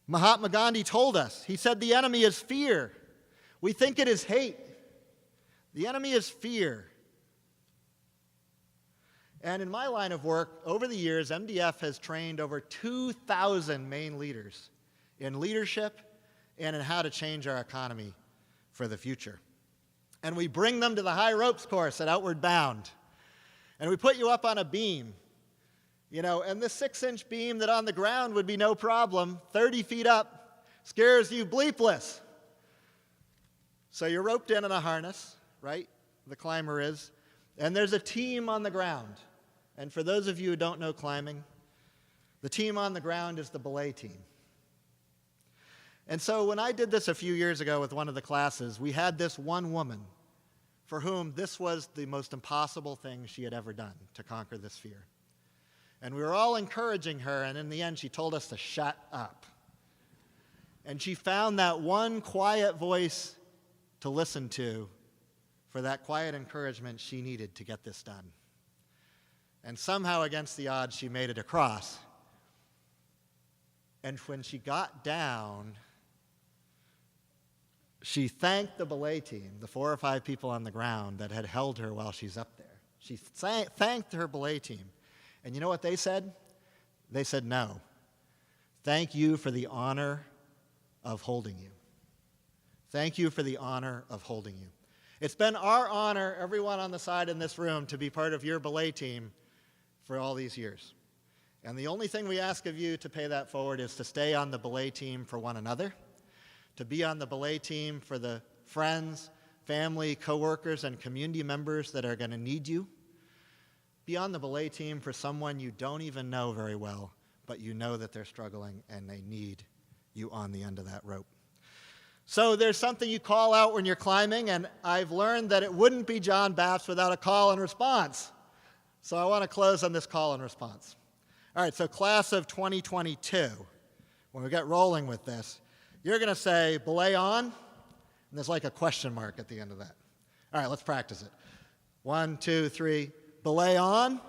Mahatma Gandhi told us, he said, the enemy is fear. We think it is hate. The enemy is fear. And in my line of work, over the years, MDF has trained over 2,000 Maine leaders in leadership and in how to change our economy for the future. And we bring them to the high ropes course at Outward Bound. And we put you up on a beam, and this 6-inch beam that on the ground would be no problem, 30 feet up, scares you bleepless. So you're roped in a harness, right? The climber is. And there's a team on the ground. And for those of you who don't know climbing, the team on the ground is the belay team. And so when I did this a few years ago with one of the classes, we had this one woman for whom this was the most impossible thing she had ever done to conquer this fear. And we were all encouraging her, and in the end she told us to shut up. And she found that one quiet voice to listen to for that quiet encouragement she needed to get this done. And somehow against the odds she made it across. And when she got down, she thanked the belay team, the 4 or 5 people on the ground that had held her while she's up there. She thanked her belay team. And you know what they said? They said, no. Thank you for the honor of holding you. Thank you for the honor of holding you. It's been our honor, everyone on the side in this room, to be part of your belay team for all these years. And the only thing we ask of you to pay that forward is to stay on the belay team for one another, to be on the belay team for the friends, family, coworkers, and community members that are going to need you. Be on the belay team for someone you don't even know very well, but you know that they're struggling and they need you on the end of that rope. So there's something you call out when you're climbing, and I've learned that it wouldn't be John Bapst without a call and response. So I want to close on this call and response. All right, so class of 2022, when we get rolling with this, you're going to say, belay on, and there's like a question mark at the end of that. All right, let's practice it. 1, 2, 3, belay on.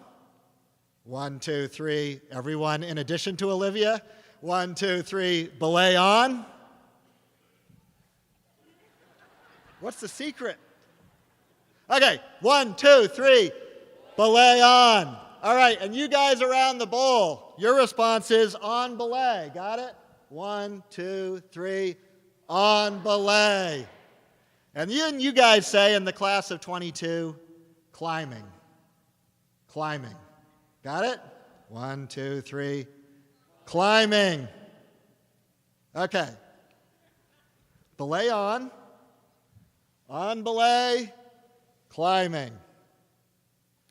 1, 2, 3, everyone in addition to Olivia. 1, 2, 3, belay on. What's the secret? Okay, 1, 2, 3, belay on. All right, and you guys around the bowl, your response is on belay. Got it? 1, 2, 3, on belay. And then you guys say in the class of 22, climbing. Climbing. Got it? 1, 2, 3, climbing. Okay. Belay on belay, climbing.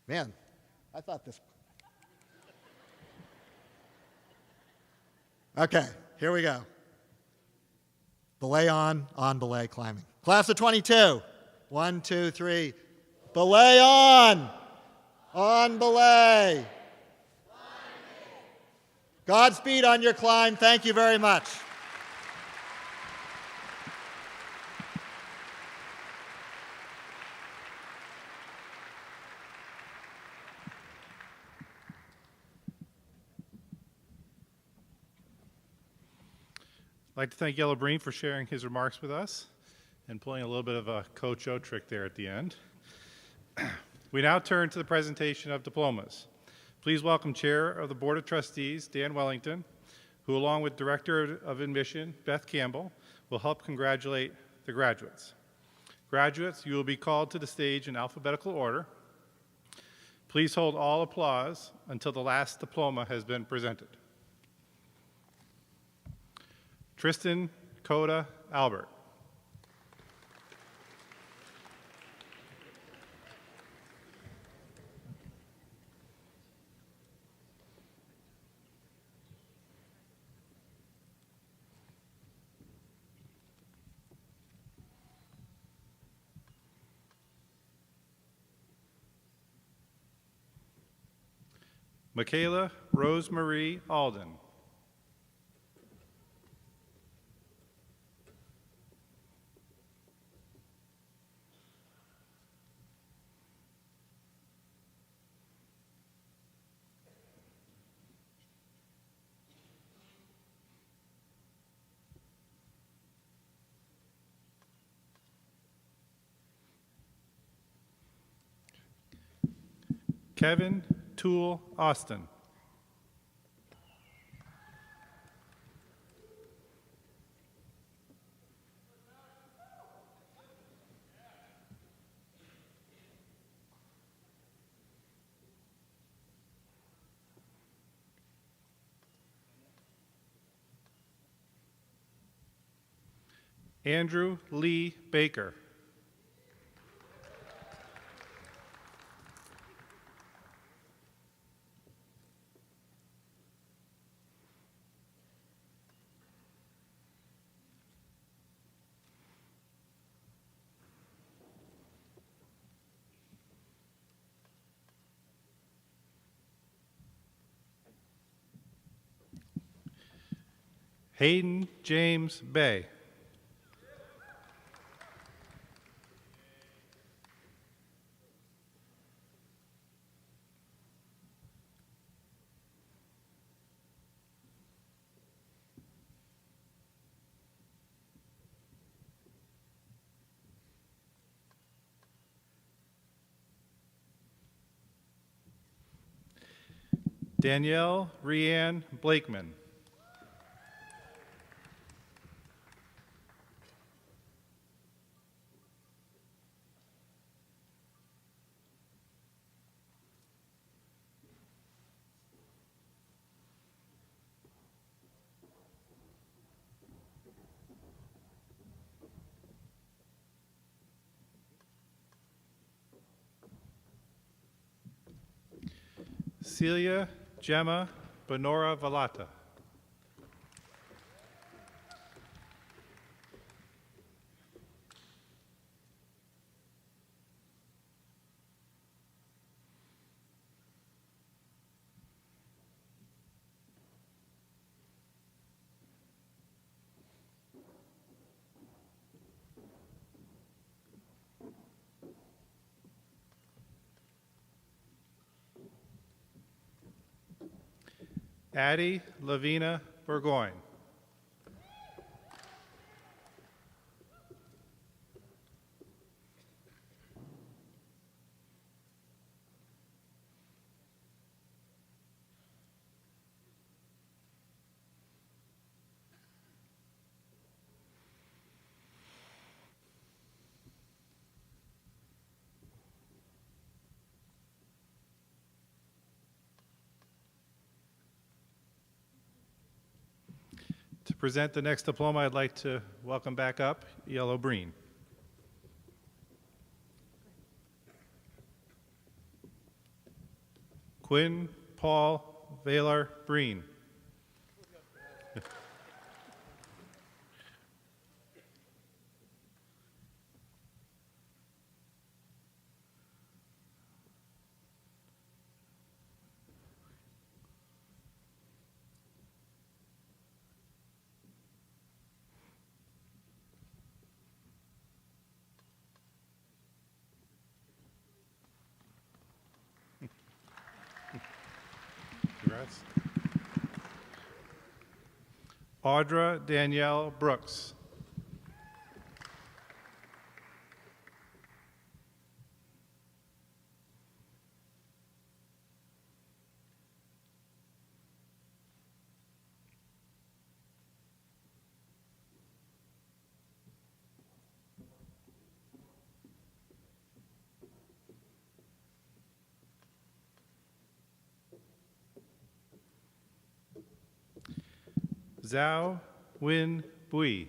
Man, I thought this. Okay, here we go. Belay on belay, climbing. Class of 22. 1, 2, 3. Belay on belay. Godspeed on your climb. Thank you very much. I'd like to thank Yellow Breen for sharing his remarks with us and pulling a little bit of a Coach O trick there at the end. We now turn to the presentation of diplomas. Please welcome Chair of the Board of Trustees, Dan Wellington, who along with Director of Admission, Beth Campbell, will help congratulate the graduates. Graduates, you will be called to the stage in alphabetical order. Please hold all applause until the last diploma has been presented. Tristan Coda Albert. Michaela Rosemarie Alden. Kevin Toole Austin. Andrew Lee Baker. Hayden James Bay. Danielle Rianne Blakeman. Celia Gemma Benora Valata. Addie Lavina Burgoyne. To present the next diploma, I'd like to welcome back up Yellow Breen. Quinn Paul Valar Breen. Congrats. Audra Danielle Brooks. Zhao Win Bui.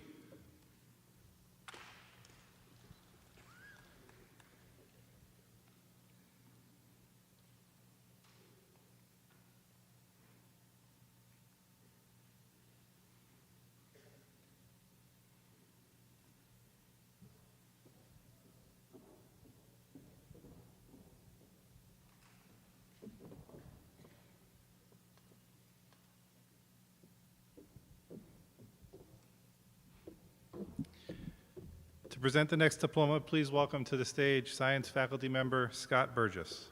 To present the next diploma, please welcome to the stage Science faculty member Scott Burgess.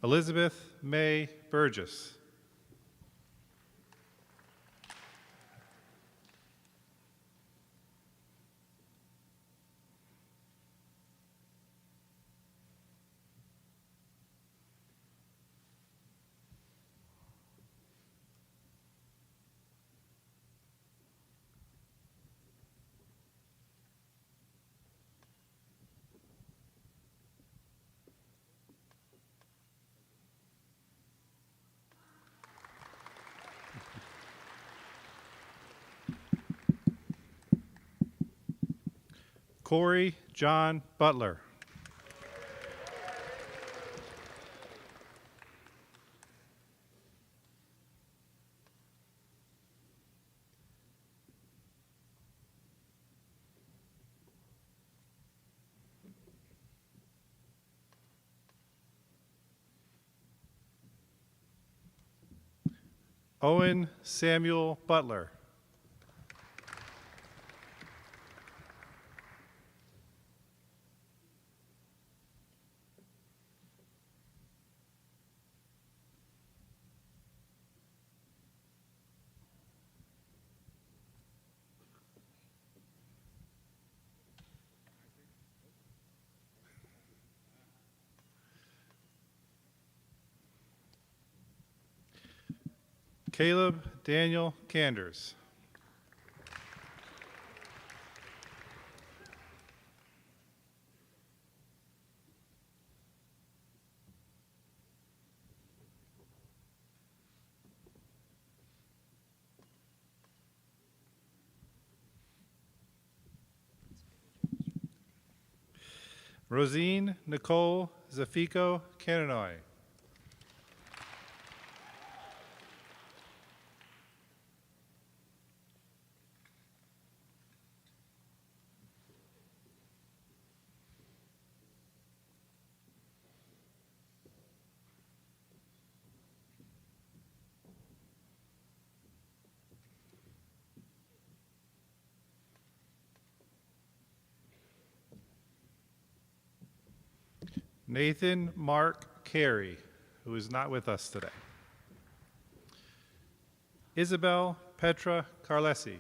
Elizabeth May Burgess. Corey John Butler. Owen Samuel Butler. Caleb Daniel Canders. Rosine Nicole Zafico Kananoy. Nathan Mark Carey, who is not with us today. Isabel Petra Carlesi.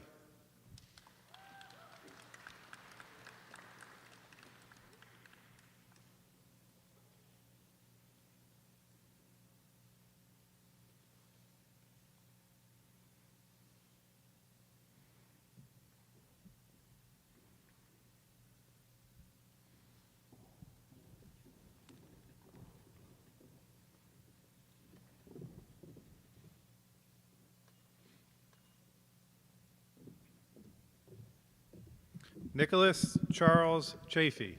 Nicholas Charles Chafee.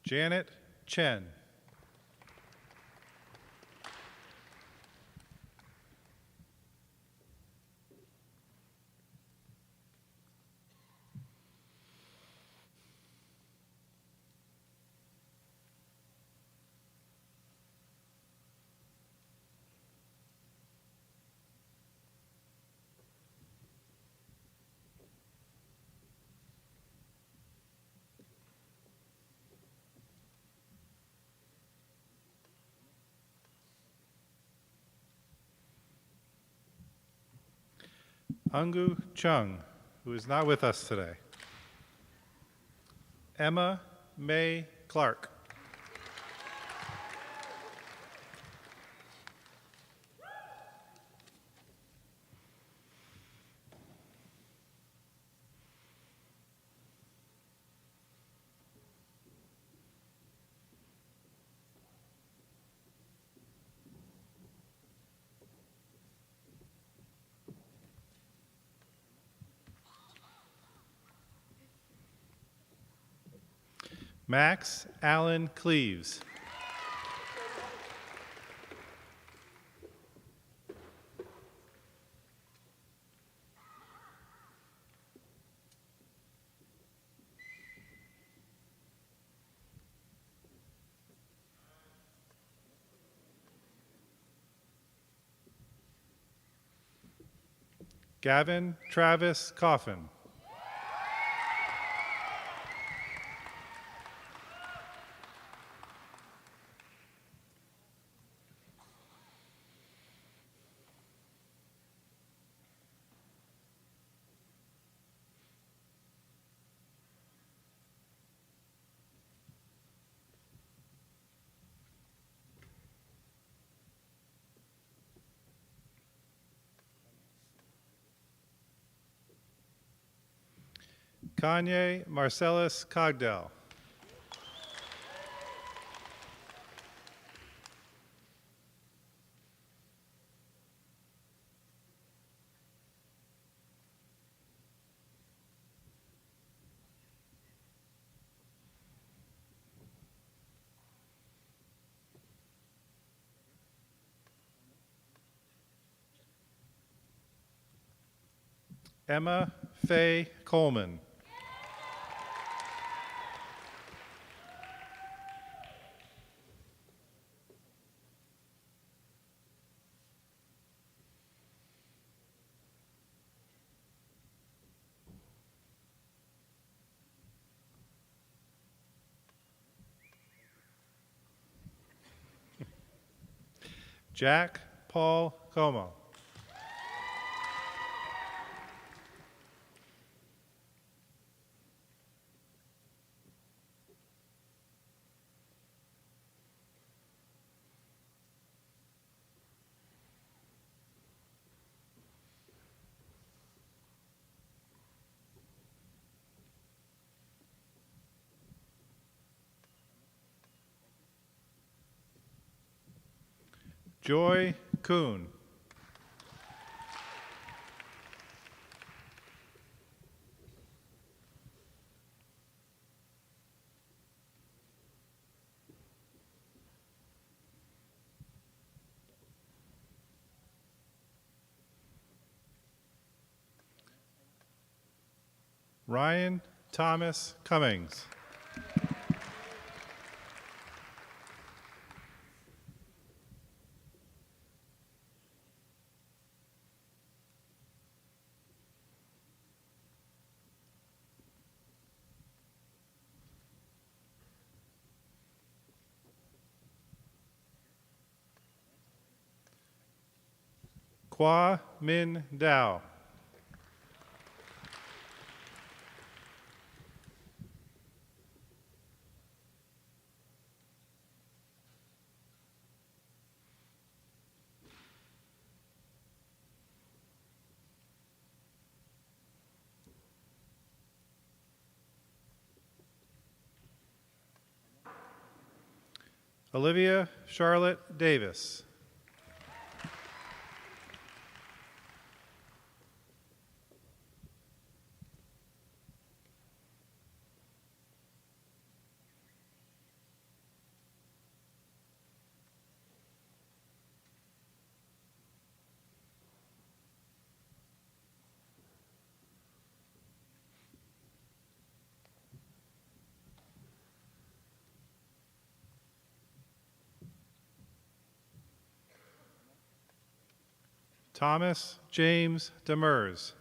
Janet Chen. Ungu Chung, who is not with us today. Emma May Clark. Max Allen Cleaves. Gavin Travis Coffin. Kanye Marcellus Cogdell. Emma Faye Coleman. Jack Paul Como. Joy Kuhn. Ryan Thomas Cummings. Kwa Min Dao. Olivia Charlotte Davis. Thomas James Demers.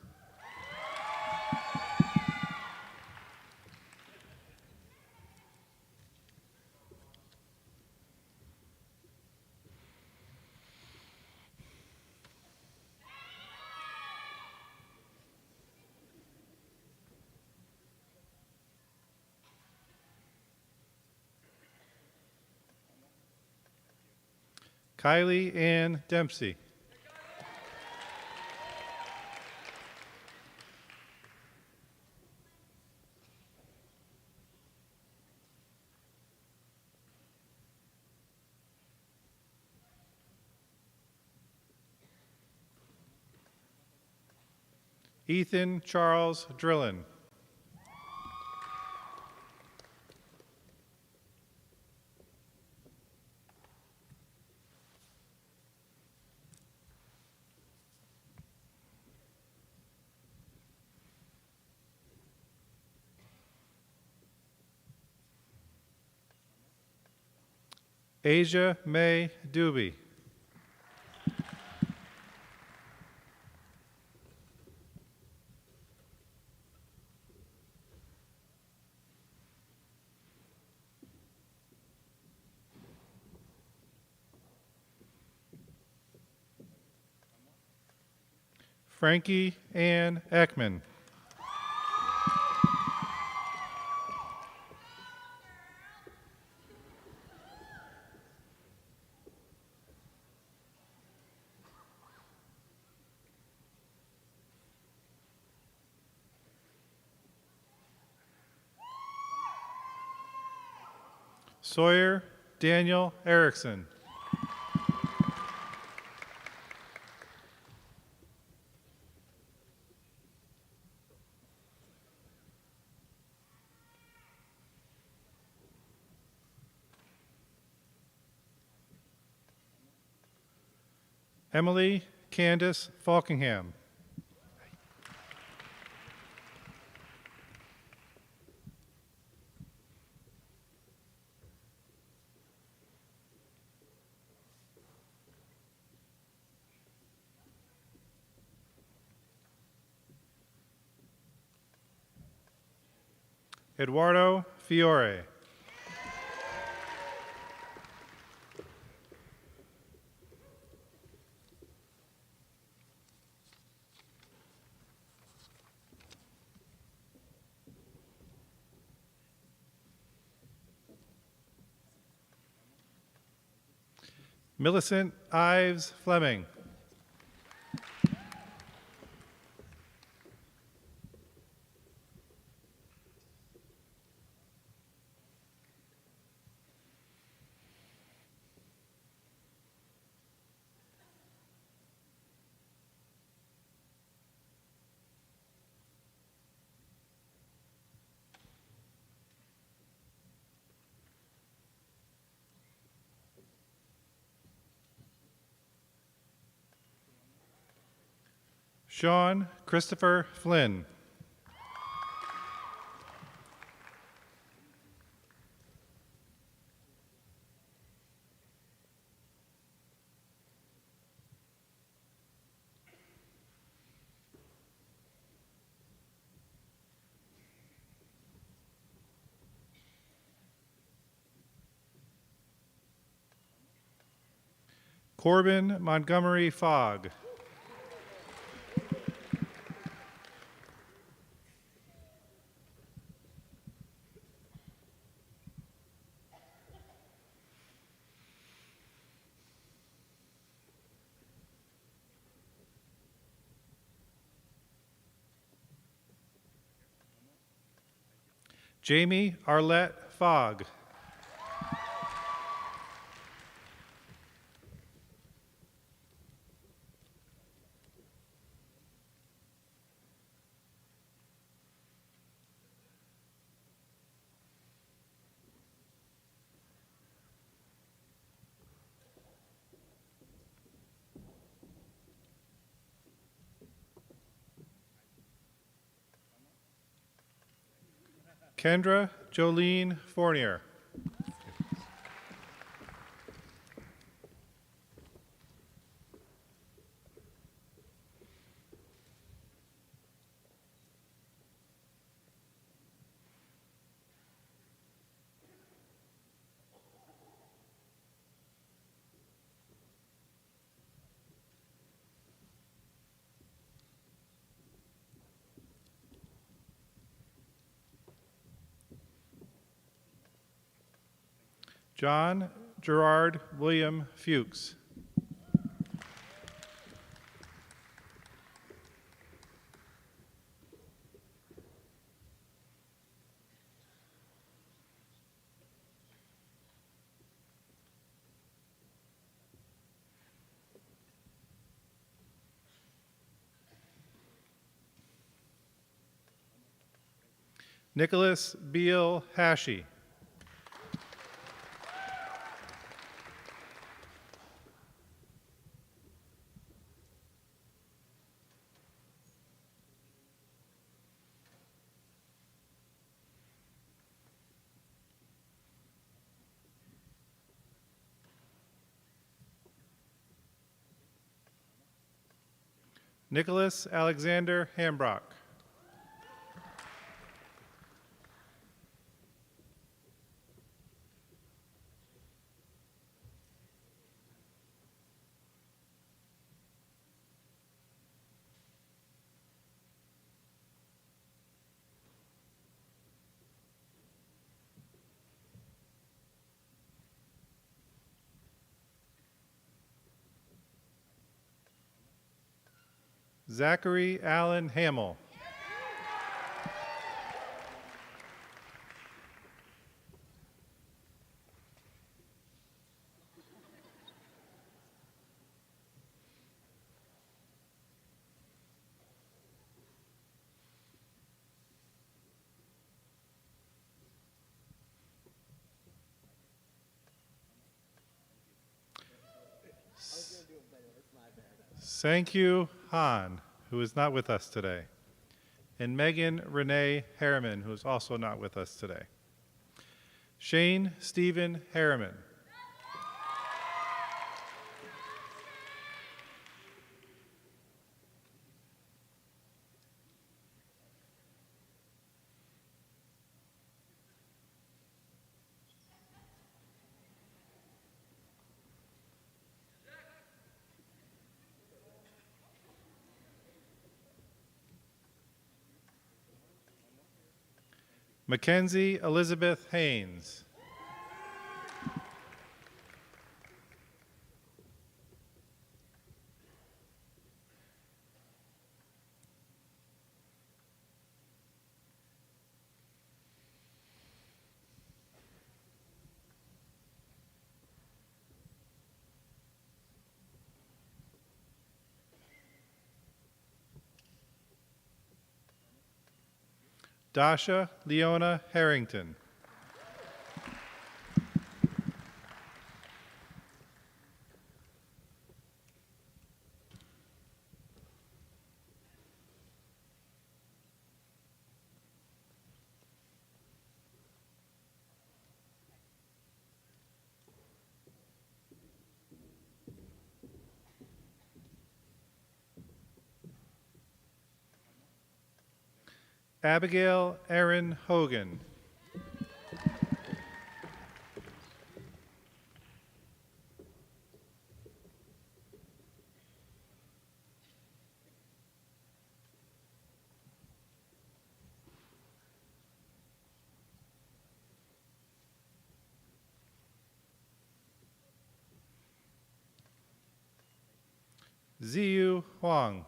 Kylie Ann Dempsey. Ethan Charles Drillin. Asia May Doobie. Frankie Ann Ekman. Sawyer Daniel Erickson. Emily Candace Falkingham. Eduardo Fiore. Millicent Ives Fleming. Sean Christopher Flynn. Corbin Montgomery Fogg. Jamie Arlette Fogg. Kendra Jolene Fournier. John Gerard William Fuchs. Nicholas Beal Hashi. Nicholas Alexander Hambrock. Zachary Allen Hamill. Sankyu Han, who is not with us today, and Megan Renee Harriman, who is also not with us today. Shane Stephen Harriman. Mackenzie Elizabeth Haynes. Dasha Leona Harrington. Abigail Erin Hogan. Ziyu Huang.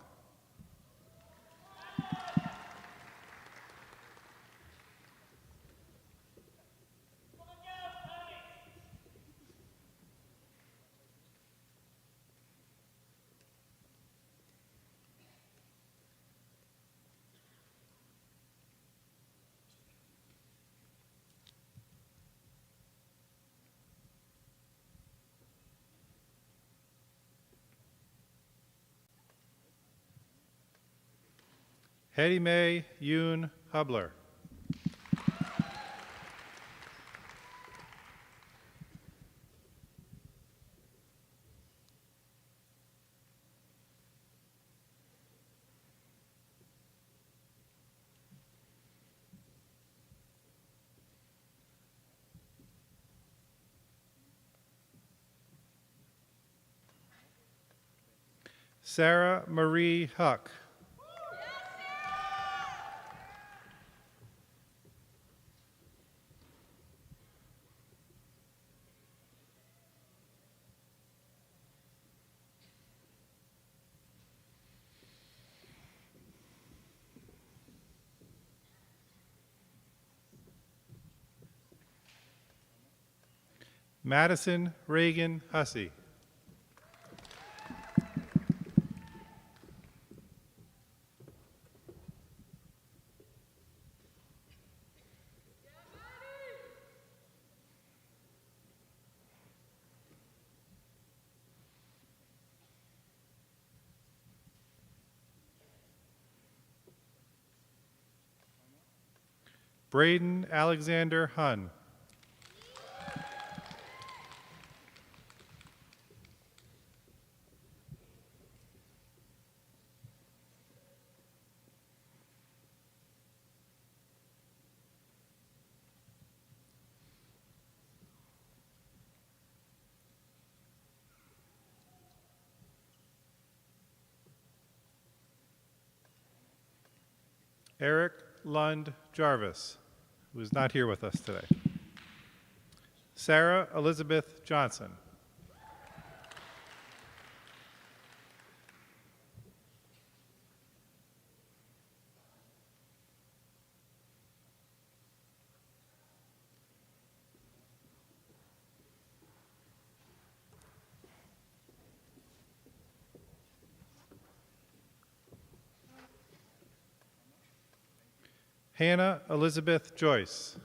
Hetty Mae Yoon Hubler. Sarah Marie Huck. Madison Reagan Hussey. Braden Alexander Hunn. Eric Lund Jarvis, who is not here with us today. Sarah Elizabeth Johnson. Hannah Elizabeth Joyce.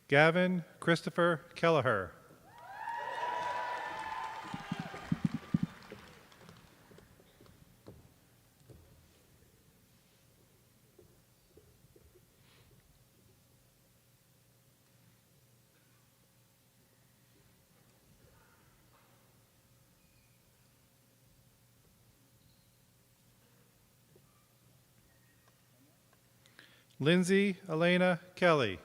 Gavin Christopher Kelleher. Lindsay Elena Kelly.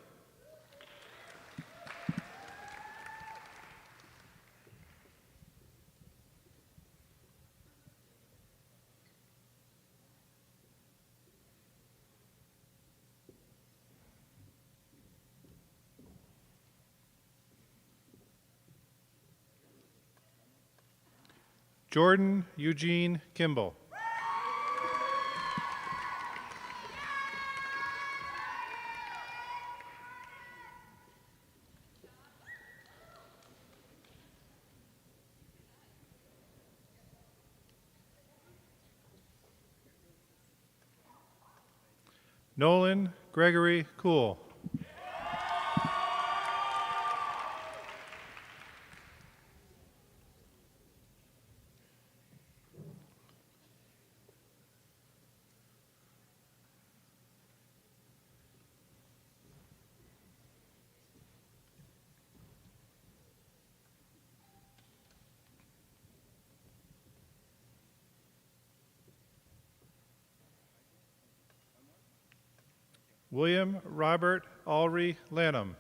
Jordan Eugene Kimball. Nolan Gregory Cool. William Robert Alry Lanham.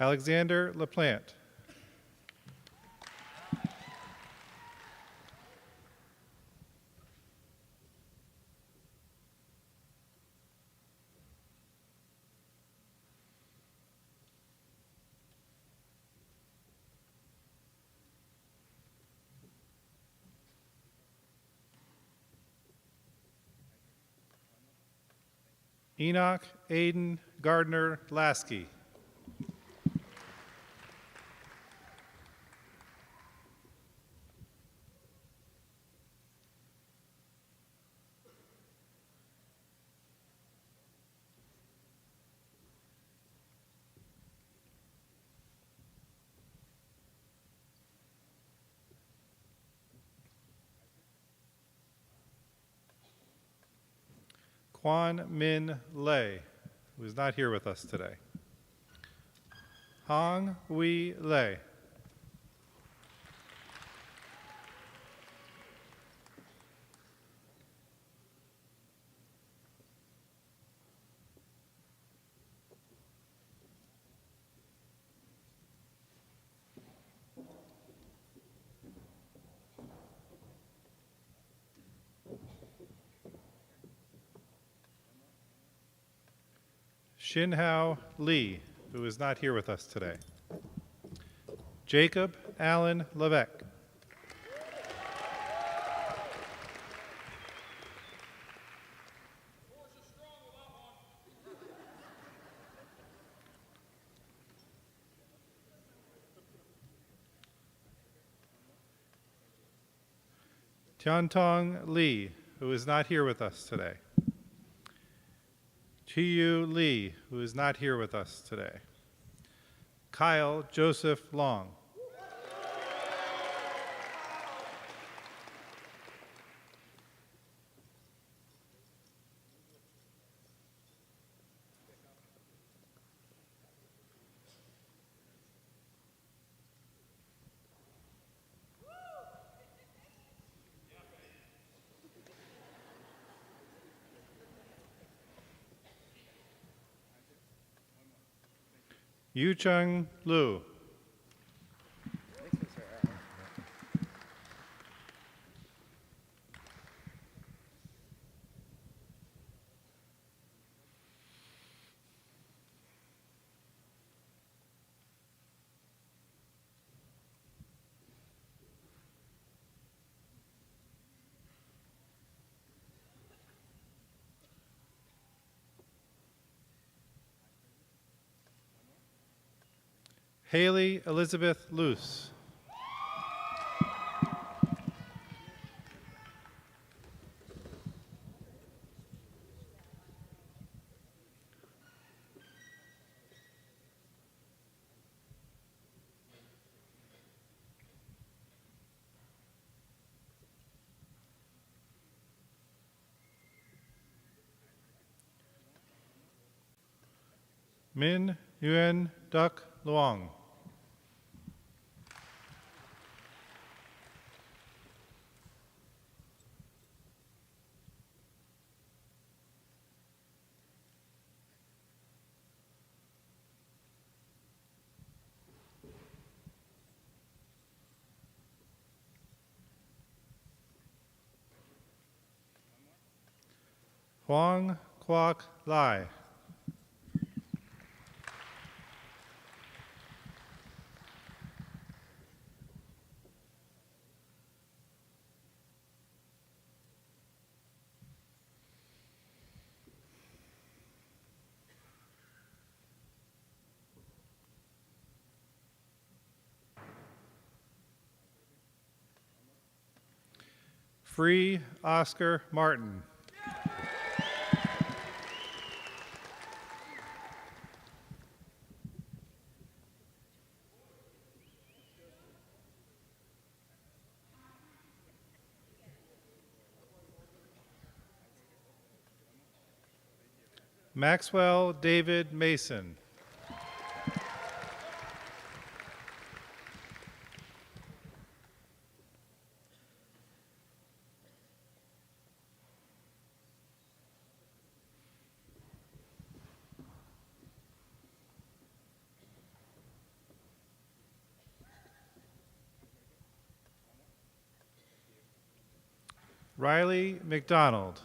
Alexander LaPlante. Enoch Aiden Gardner Lasky. Quan Min Lei, who is not here with us today. Hong Wei Lei. Shinhao Lee, who is not here with us today. Jacob Allen Levesque. Hyuntong Lee, who is not here with us today. Chiyu Lee, who is not here with us today. Kyle Joseph Long. Yu-Chung Lu. Haley Elizabeth Luce. Min Nguyen Duc Luong. Huang Quoc Lai. Free Oscar Martin. Maxwell David Mason. Riley McDonald,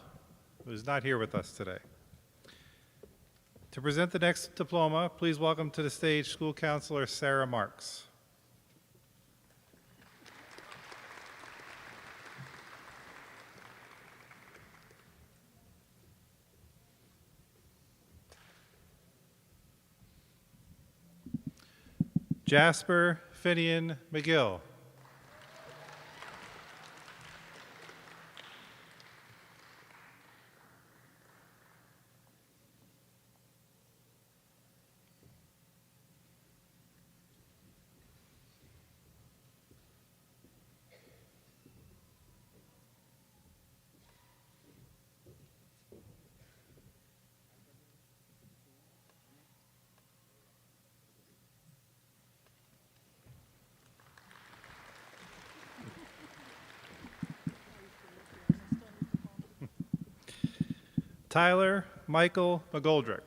who is not here with us today. To present the next diploma, please welcome to the stage School Counselor Sarah Marks. Jasper Finian McGill. Tyler Michael McGoldrick.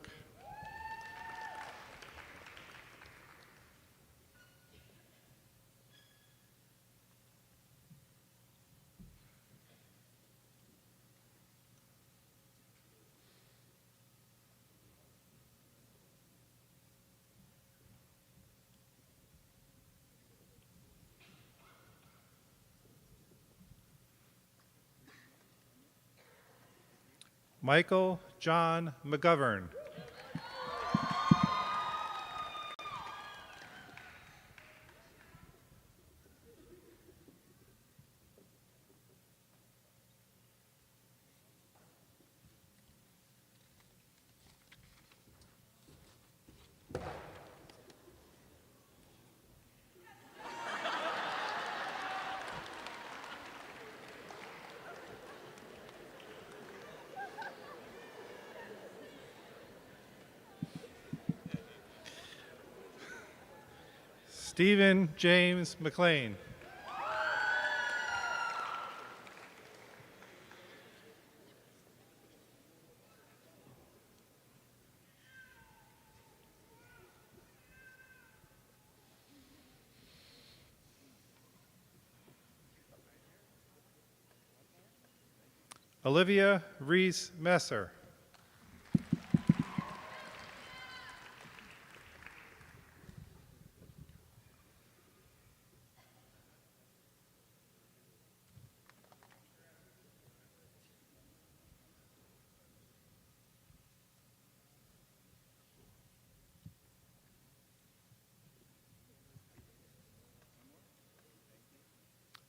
Michael John McGovern. Stephen James McLean. Olivia Reese Messer.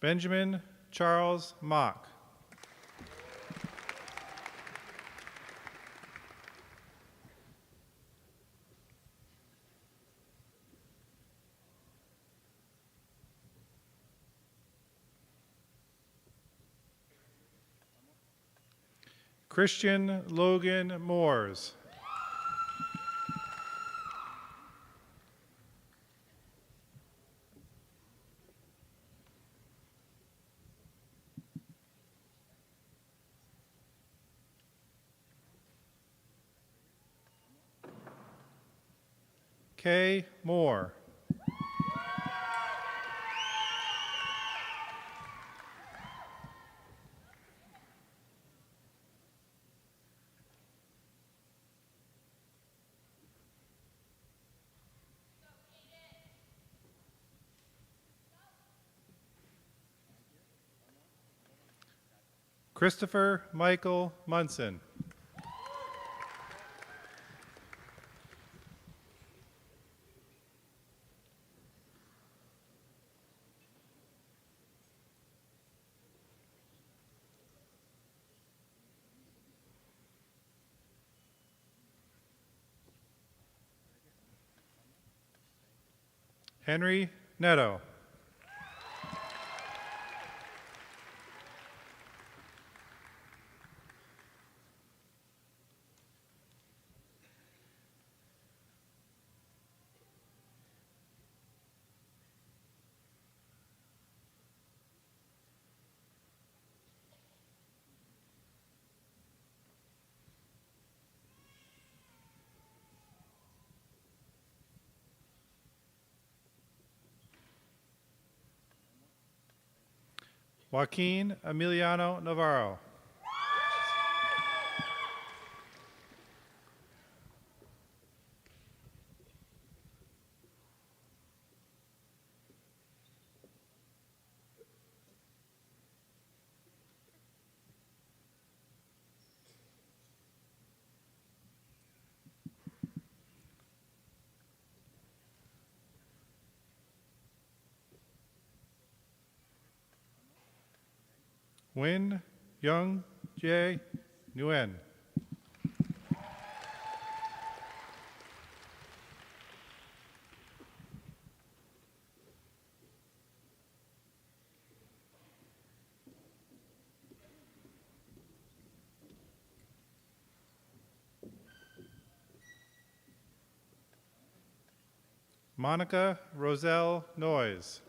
Benjamin Charles Mock. Christian Logan Moores. Kay Moore. Christopher Michael Munson. Henry Netto. Joaquin Emiliano Navarro. Win Young Jae Nguyen. Monica Roselle Noyes.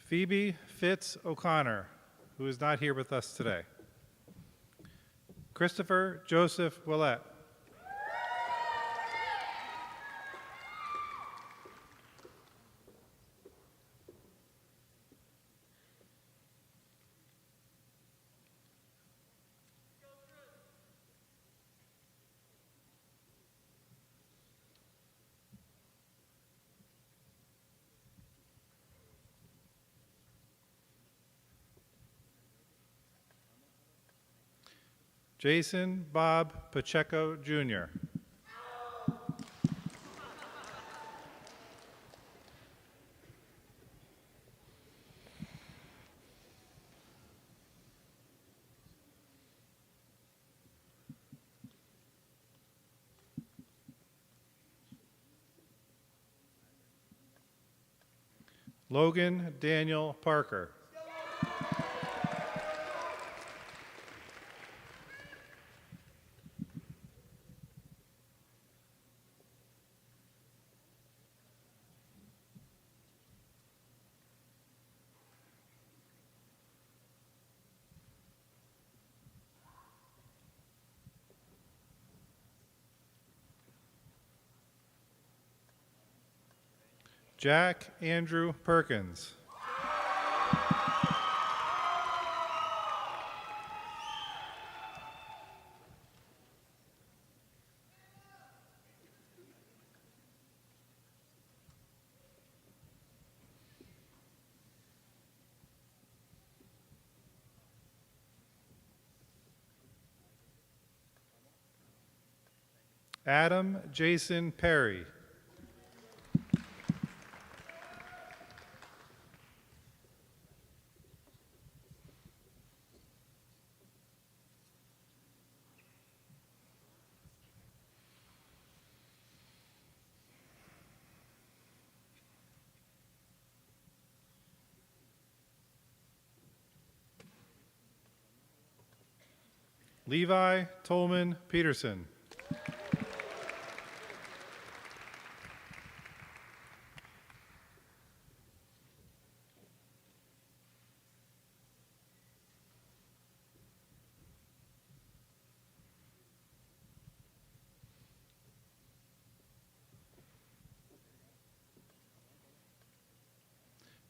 Phoebe Fitz O'Connor, who is not here with us today. Christopher Joseph Willett. Jason Bob Pacheco, Jr. Logan Daniel Parker. Jack Andrew Perkins. Adam Jason Perry. Levi Tolman Peterson.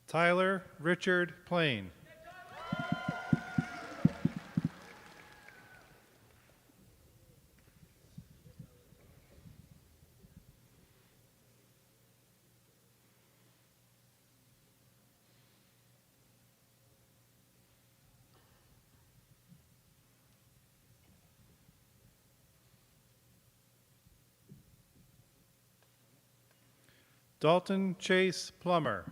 Tyler Richard Plain. Dalton Chase Plummer.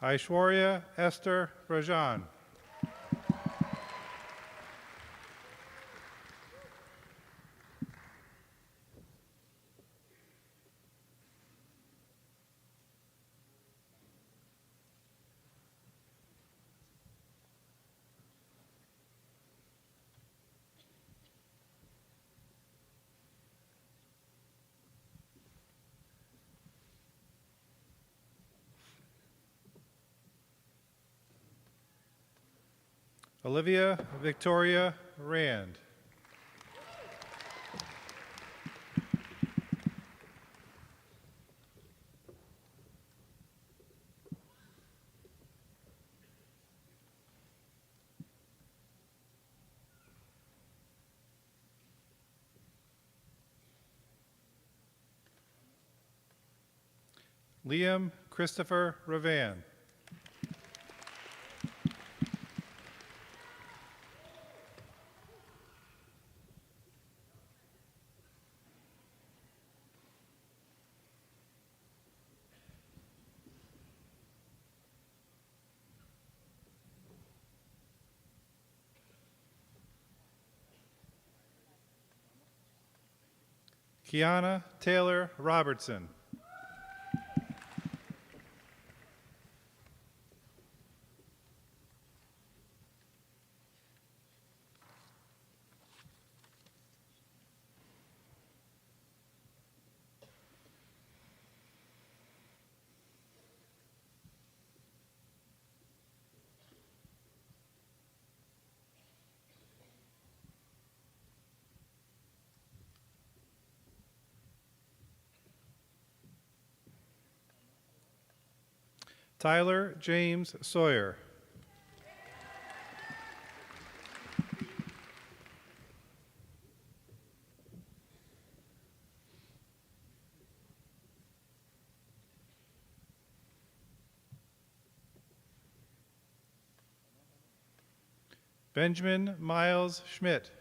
Aishwarya Esther Rajan. Olivia Victoria Rand. Liam Christopher Ravan. Kiana Taylor Robertson. Tyler James Sawyer. Benjamin Miles Schmidt.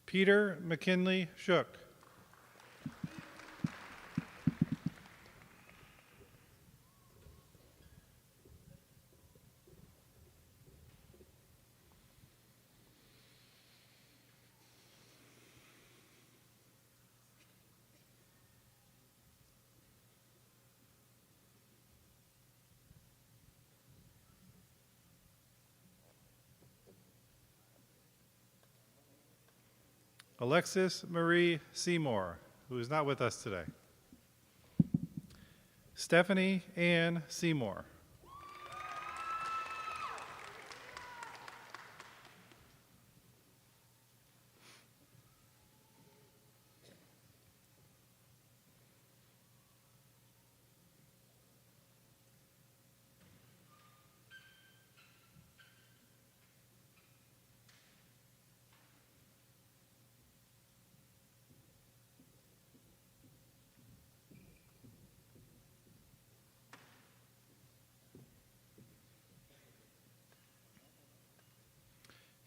Peter McKinley Shook. Alexis Marie Seymour, who is not with us today. Stephanie Ann Seymour.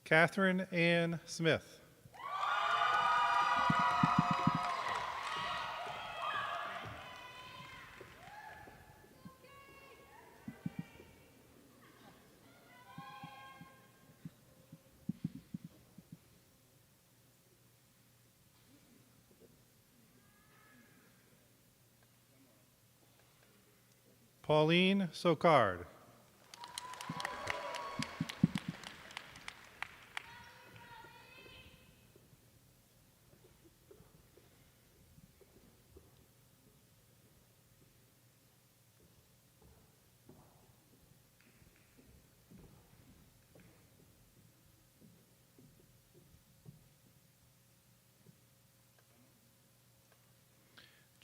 Catherine Ann Smith. Pauline Socard.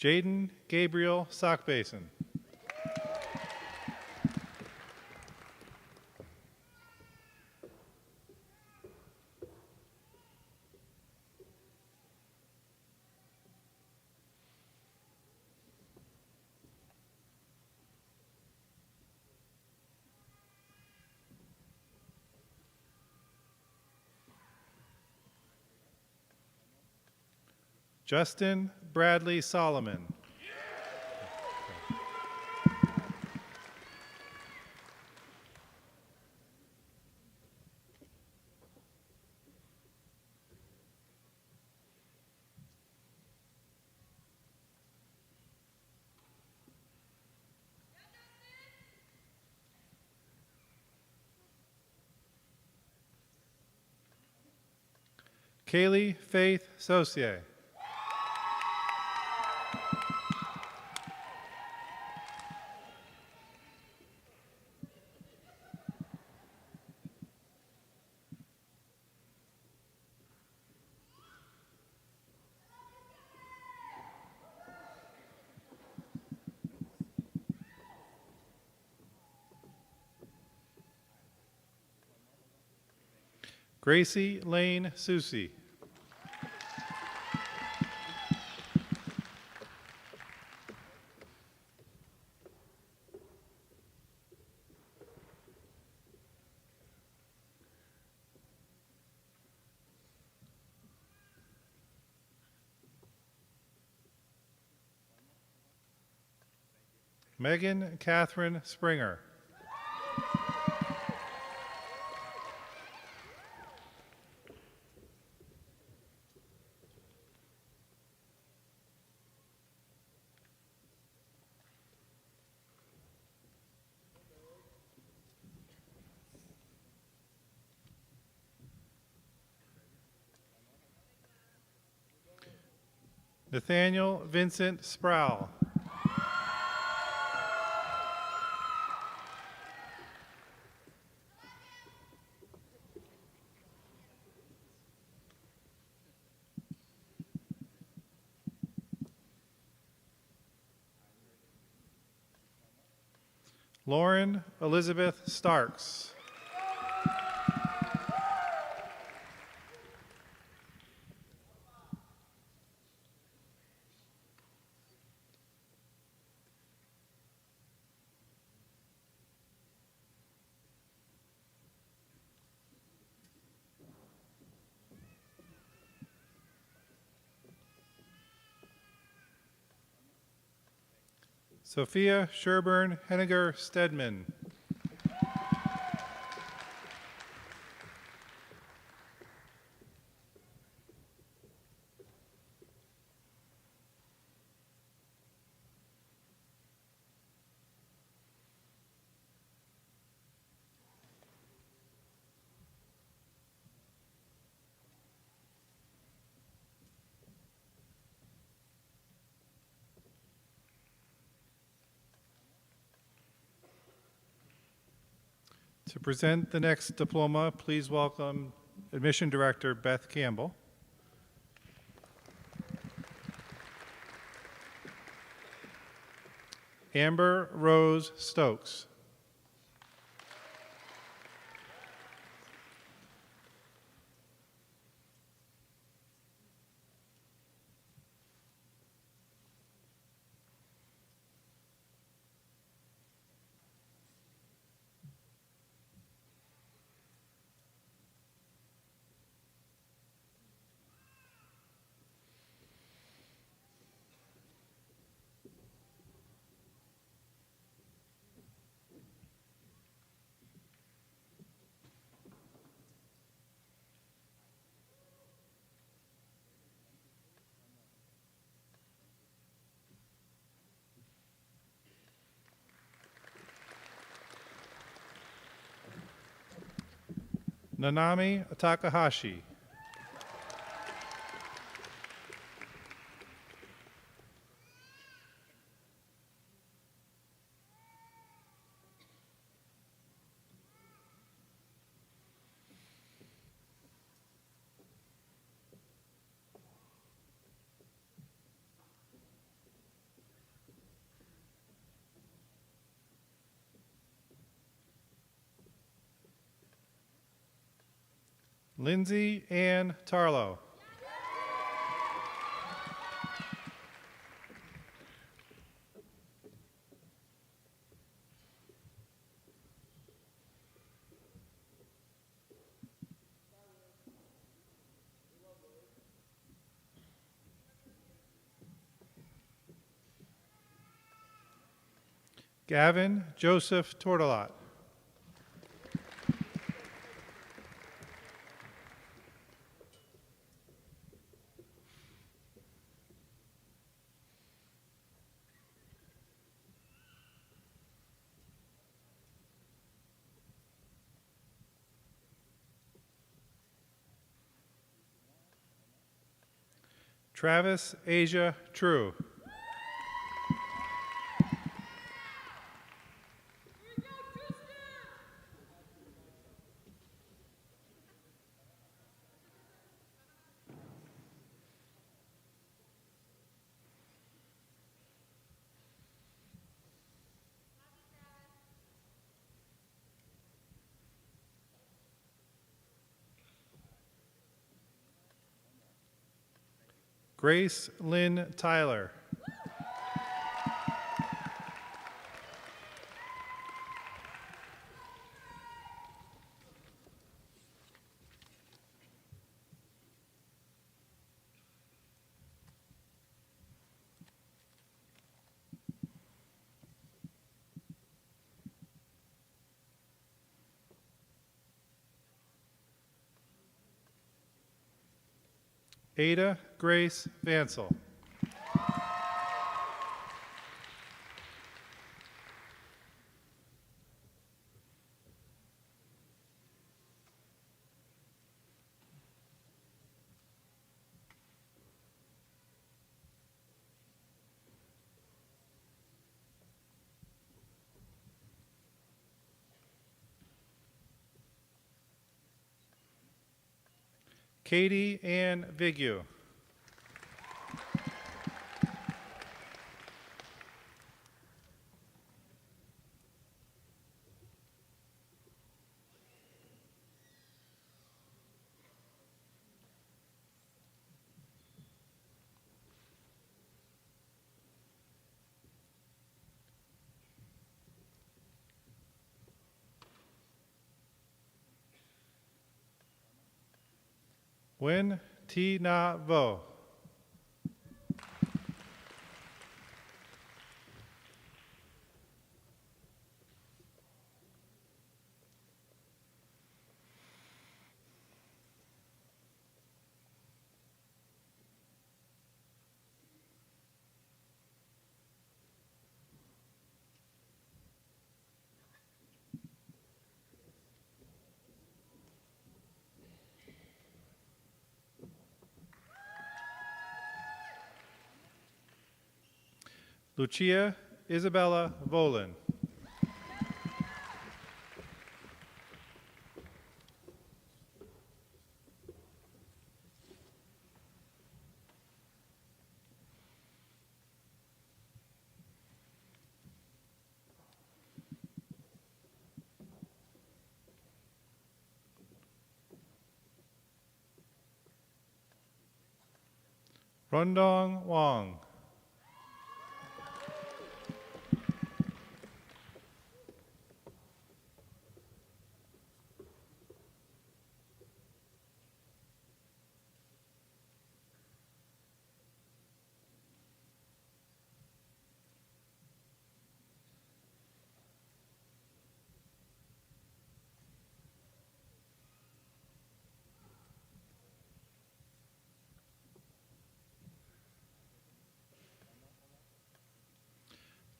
Jaden Gabriel Sockbasin. Justin Bradley Solomon. Kaylee Faith Saucier. Gracie Lane Susi. Megan Catherine Springer. Nathaniel Vincent Sproul. Lauren Elizabeth Starks. Sophia Sherburne Henniger Stedman. To present the next diploma, please welcome Admission Director Beth Campbell. Amber Rose Stokes. Nanami Takahashi. Lindsay Ann Tarlow. Gavin Joseph Tortolot. Travis Asia True. Grace Lynn Tyler. Ada Grace Vansel. Katie Ann Vigu. Wen Ti Na Vo. Lucia Isabella Volin. Rundong Wang.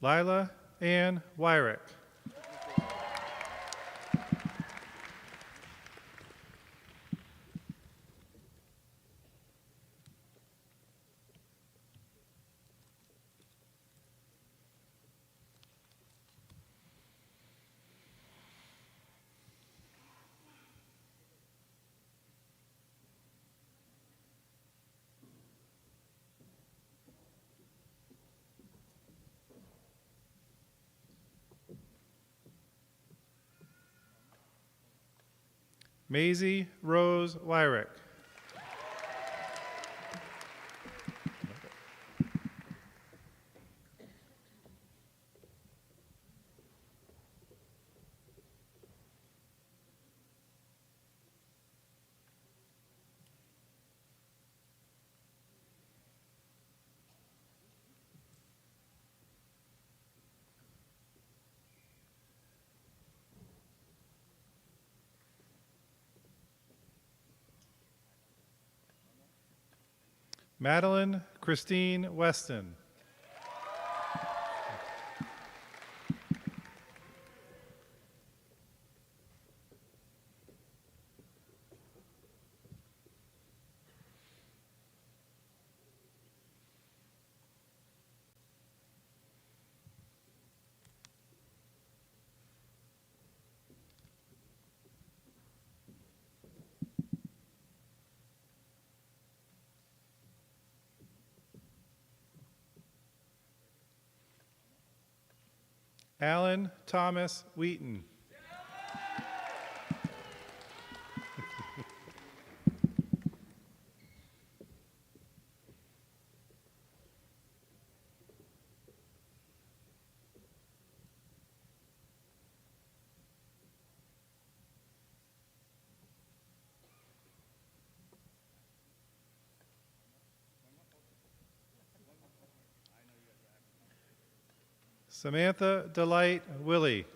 Lila Ann Wyrick. Maisie Rose Wyrick. Madeline Christine Weston. Alan Thomas Wheaton. Samantha Delight Willie.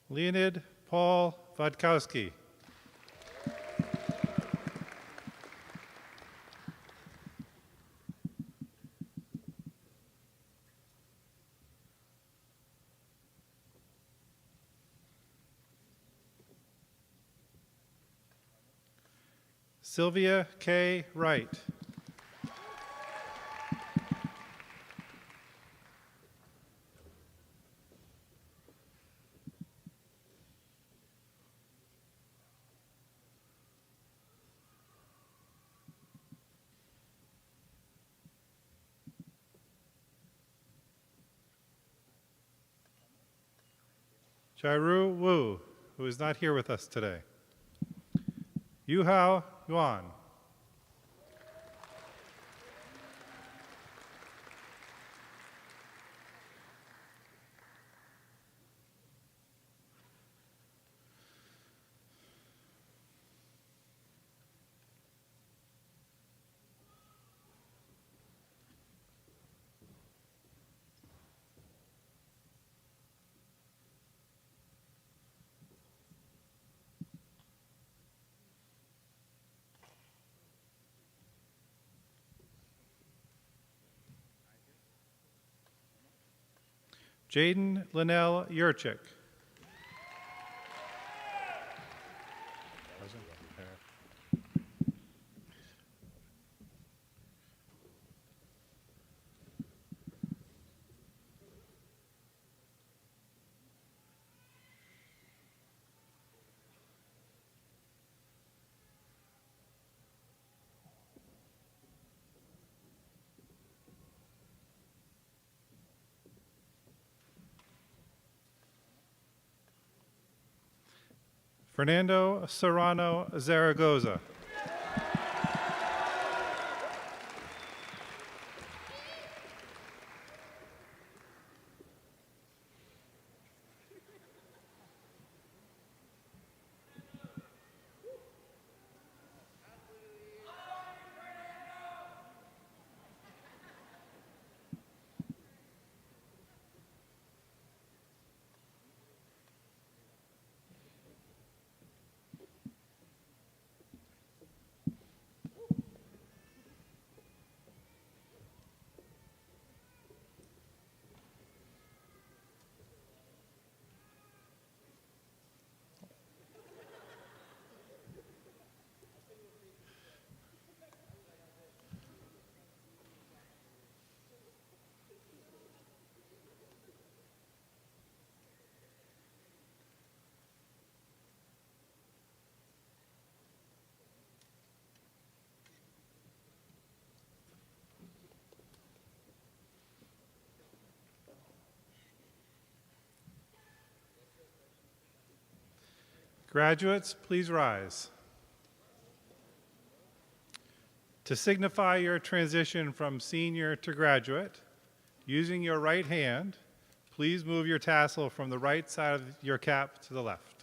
Leonid Paul Vodkowski. Sylvia K. Wright. Chairu Wu, who is not here with us today. Yuhao Yuan. Jaden Linnell Yurchik. Fernando Serrano Zaragoza. Graduates, please rise. To signify your transition from senior to graduate, using your right hand, please move your tassel from the right side of your cap to the left.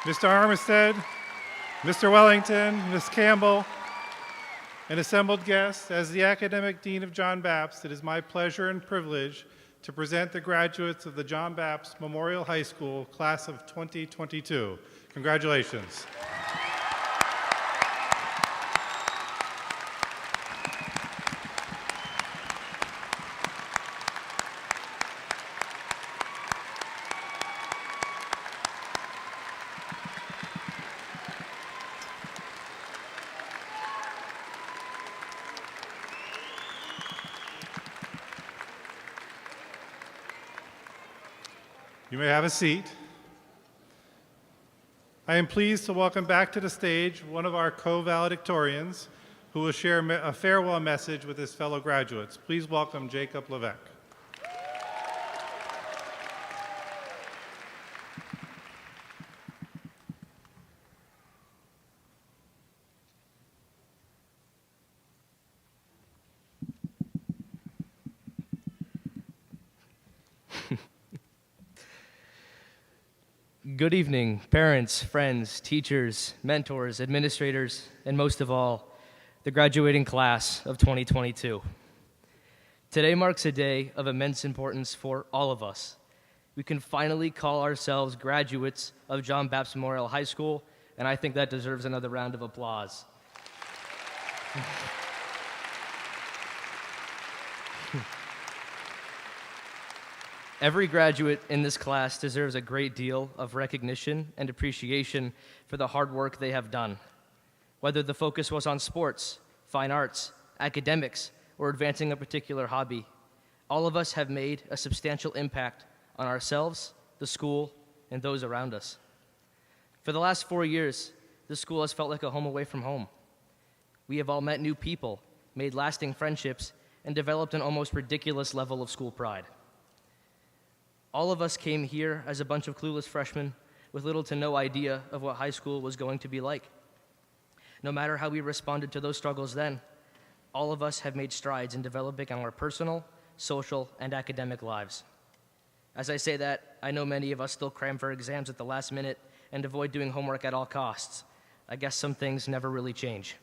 Mr. Armistead, Mr. Wellington, Ms. Campbell, and assembled guests, as the Academic Dean of John Bapst, it is my pleasure and privilege to present the graduates of the John Bapst Memorial High School class of 2022. Congratulations. You may have a seat. I am pleased to welcome back to the stage one of our co-valedictorians who will share a farewell message with his fellow graduates. Please welcome Jacob Levesque. Good evening, parents, friends, teachers, mentors, administrators, and most of all, the graduating class of 2022. Today marks a day of immense importance for all of us. We can finally call ourselves graduates of John Bapst Memorial High School, and I think that deserves another round of applause. Every graduate in this class deserves a great deal of recognition and appreciation for the hard work they have done. Whether the focus was on sports, fine arts, academics, or advancing a particular hobby, all of us have made a substantial impact on ourselves, the school, and those around us. For the last 4 years, this school has felt like a home away from home. We have all met new people, made lasting friendships, and developed an almost ridiculous level of school pride. All of us came here as a bunch of clueless freshmen with little to no idea of what high school was going to be like. No matter how we responded to those struggles then, all of us have made strides in developing our personal, social, and academic lives. As I say that, I know many of us still cram for exams at the last minute and avoid doing homework at all costs. I guess some things never really change.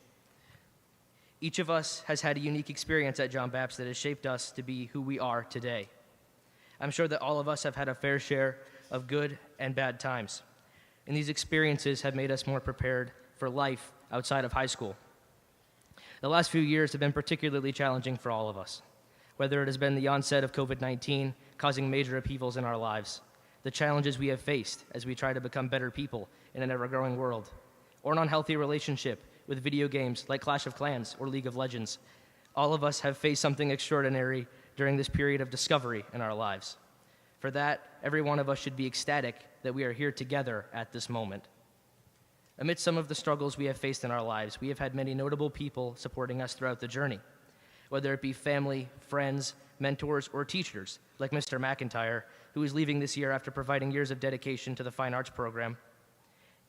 Each of us has had a unique experience at John Bapst that has shaped us to be who we are today. I'm sure that all of us have had a fair share of good and bad times, and these experiences have made us more prepared for life outside of high school. The last few years have been particularly challenging for all of us, whether it has been the onset of COVID-19 causing major upheavals in our lives, the challenges we have faced as we try to become better people in an ever-growing world, or an unhealthy relationship with video games like Clash of Clans or League of Legends. All of us have faced something extraordinary during this period of discovery in our lives. For that, every one of us should be ecstatic that we are here together at this moment. Amidst some of the struggles we have faced in our lives, we have had many notable people supporting us throughout the journey, whether it be family, friends, mentors, or teachers, like Mr. McIntyre, who is leaving this year after providing years of dedication to the Fine Arts program.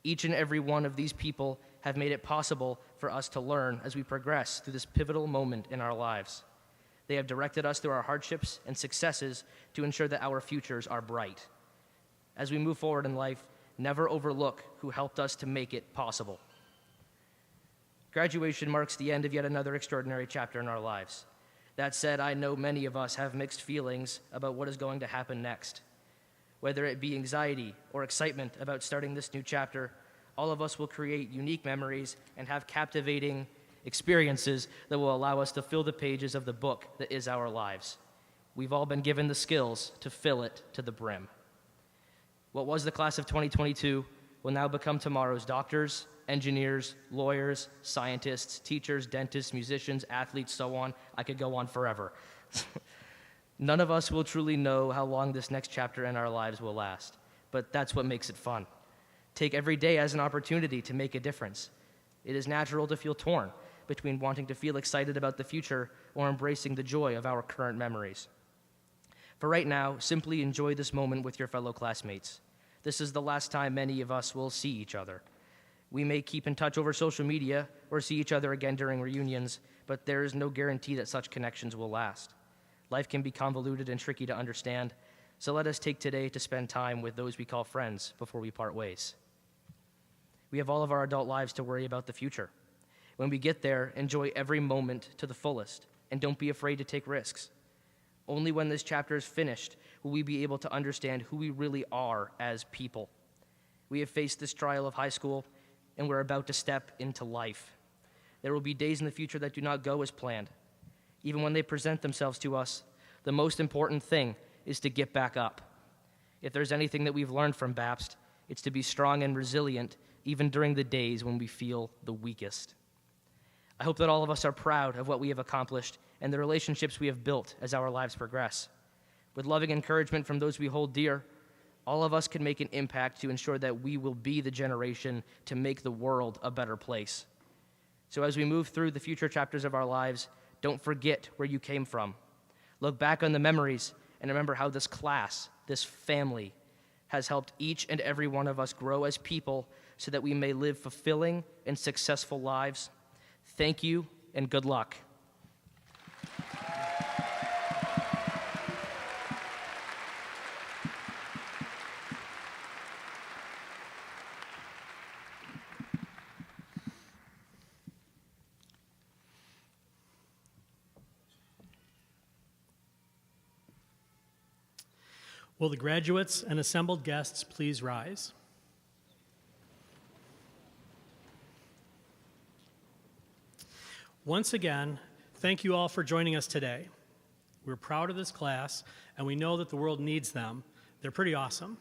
Each and every one of these people have made it possible for us to learn as we progress through this pivotal moment in our lives. They have directed us through our hardships and successes to ensure that our futures are bright. As we move forward in life, never overlook who helped us to make it possible. Graduation marks the end of yet another extraordinary chapter in our lives. That said, I know many of us have mixed feelings about what is going to happen next. Whether it be anxiety or excitement about starting this new chapter, all of us will create unique memories and have captivating experiences that will allow us to fill the pages of the book that is our lives. We've all been given the skills to fill it to the brim. What was the class of 2022 will now become tomorrow's doctors, engineers, lawyers, scientists, teachers, dentists, musicians, athletes, so on. I could go on forever. None of us will truly know how long this next chapter in our lives will last, but that's what makes it fun. Take every day as an opportunity to make a difference. It is natural to feel torn between wanting to feel excited about the future or embracing the joy of our current memories. For right now, simply enjoy this moment with your fellow classmates. This is the last time many of us will see each other. We may keep in touch over social media or see each other again during reunions, but there is no guarantee that such connections will last. Life can be convoluted and tricky to understand, so let us take today to spend time with those we call friends before we part ways. We have all of our adult lives to worry about the future. When we get there, enjoy every moment to the fullest, and don't be afraid to take risks. Only when this chapter is finished will we be able to understand who we really are as people. We have faced this trial of high school, and we're about to step into life. There will be days in the future that do not go as planned. Even when they present themselves to us, the most important thing is to get back up. If there's anything that we've learned from Bapst, it's to be strong and resilient even during the days when we feel the weakest. I hope that all of us are proud of what we have accomplished and the relationships we have built as our lives progress. With loving encouragement from those we hold dear, all of us can make an impact to ensure that we will be the generation to make the world a better place. So as we move through the future chapters of our lives, don't forget where you came from. Look back on the memories and remember how this class, this family, has helped each and every one of us grow as people so that we may live fulfilling and successful lives. Thank you and good luck. Will the graduates and assembled guests please rise? Once again, thank you all for joining us today. We're proud of this class, and we know that the world needs them. They're pretty awesome.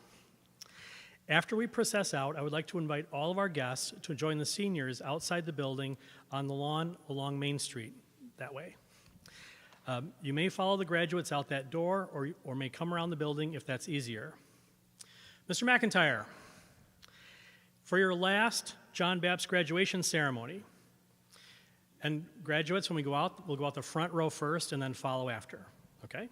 After we process out, I would like to invite all of our guests to join the seniors outside the building on the lawn along Main Street, that way. You may follow the graduates out that door or may come around the building if that's easier. Mr. McIntyre, For your last John Bapst graduation ceremony, and graduates, when we go out, we'll go out the front row first and then follow after, okay?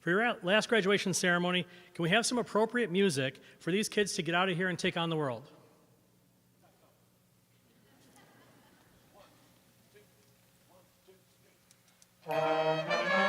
For your last graduation ceremony, can we have some appropriate music for these kids to get out of here and take on the world? Thank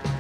you.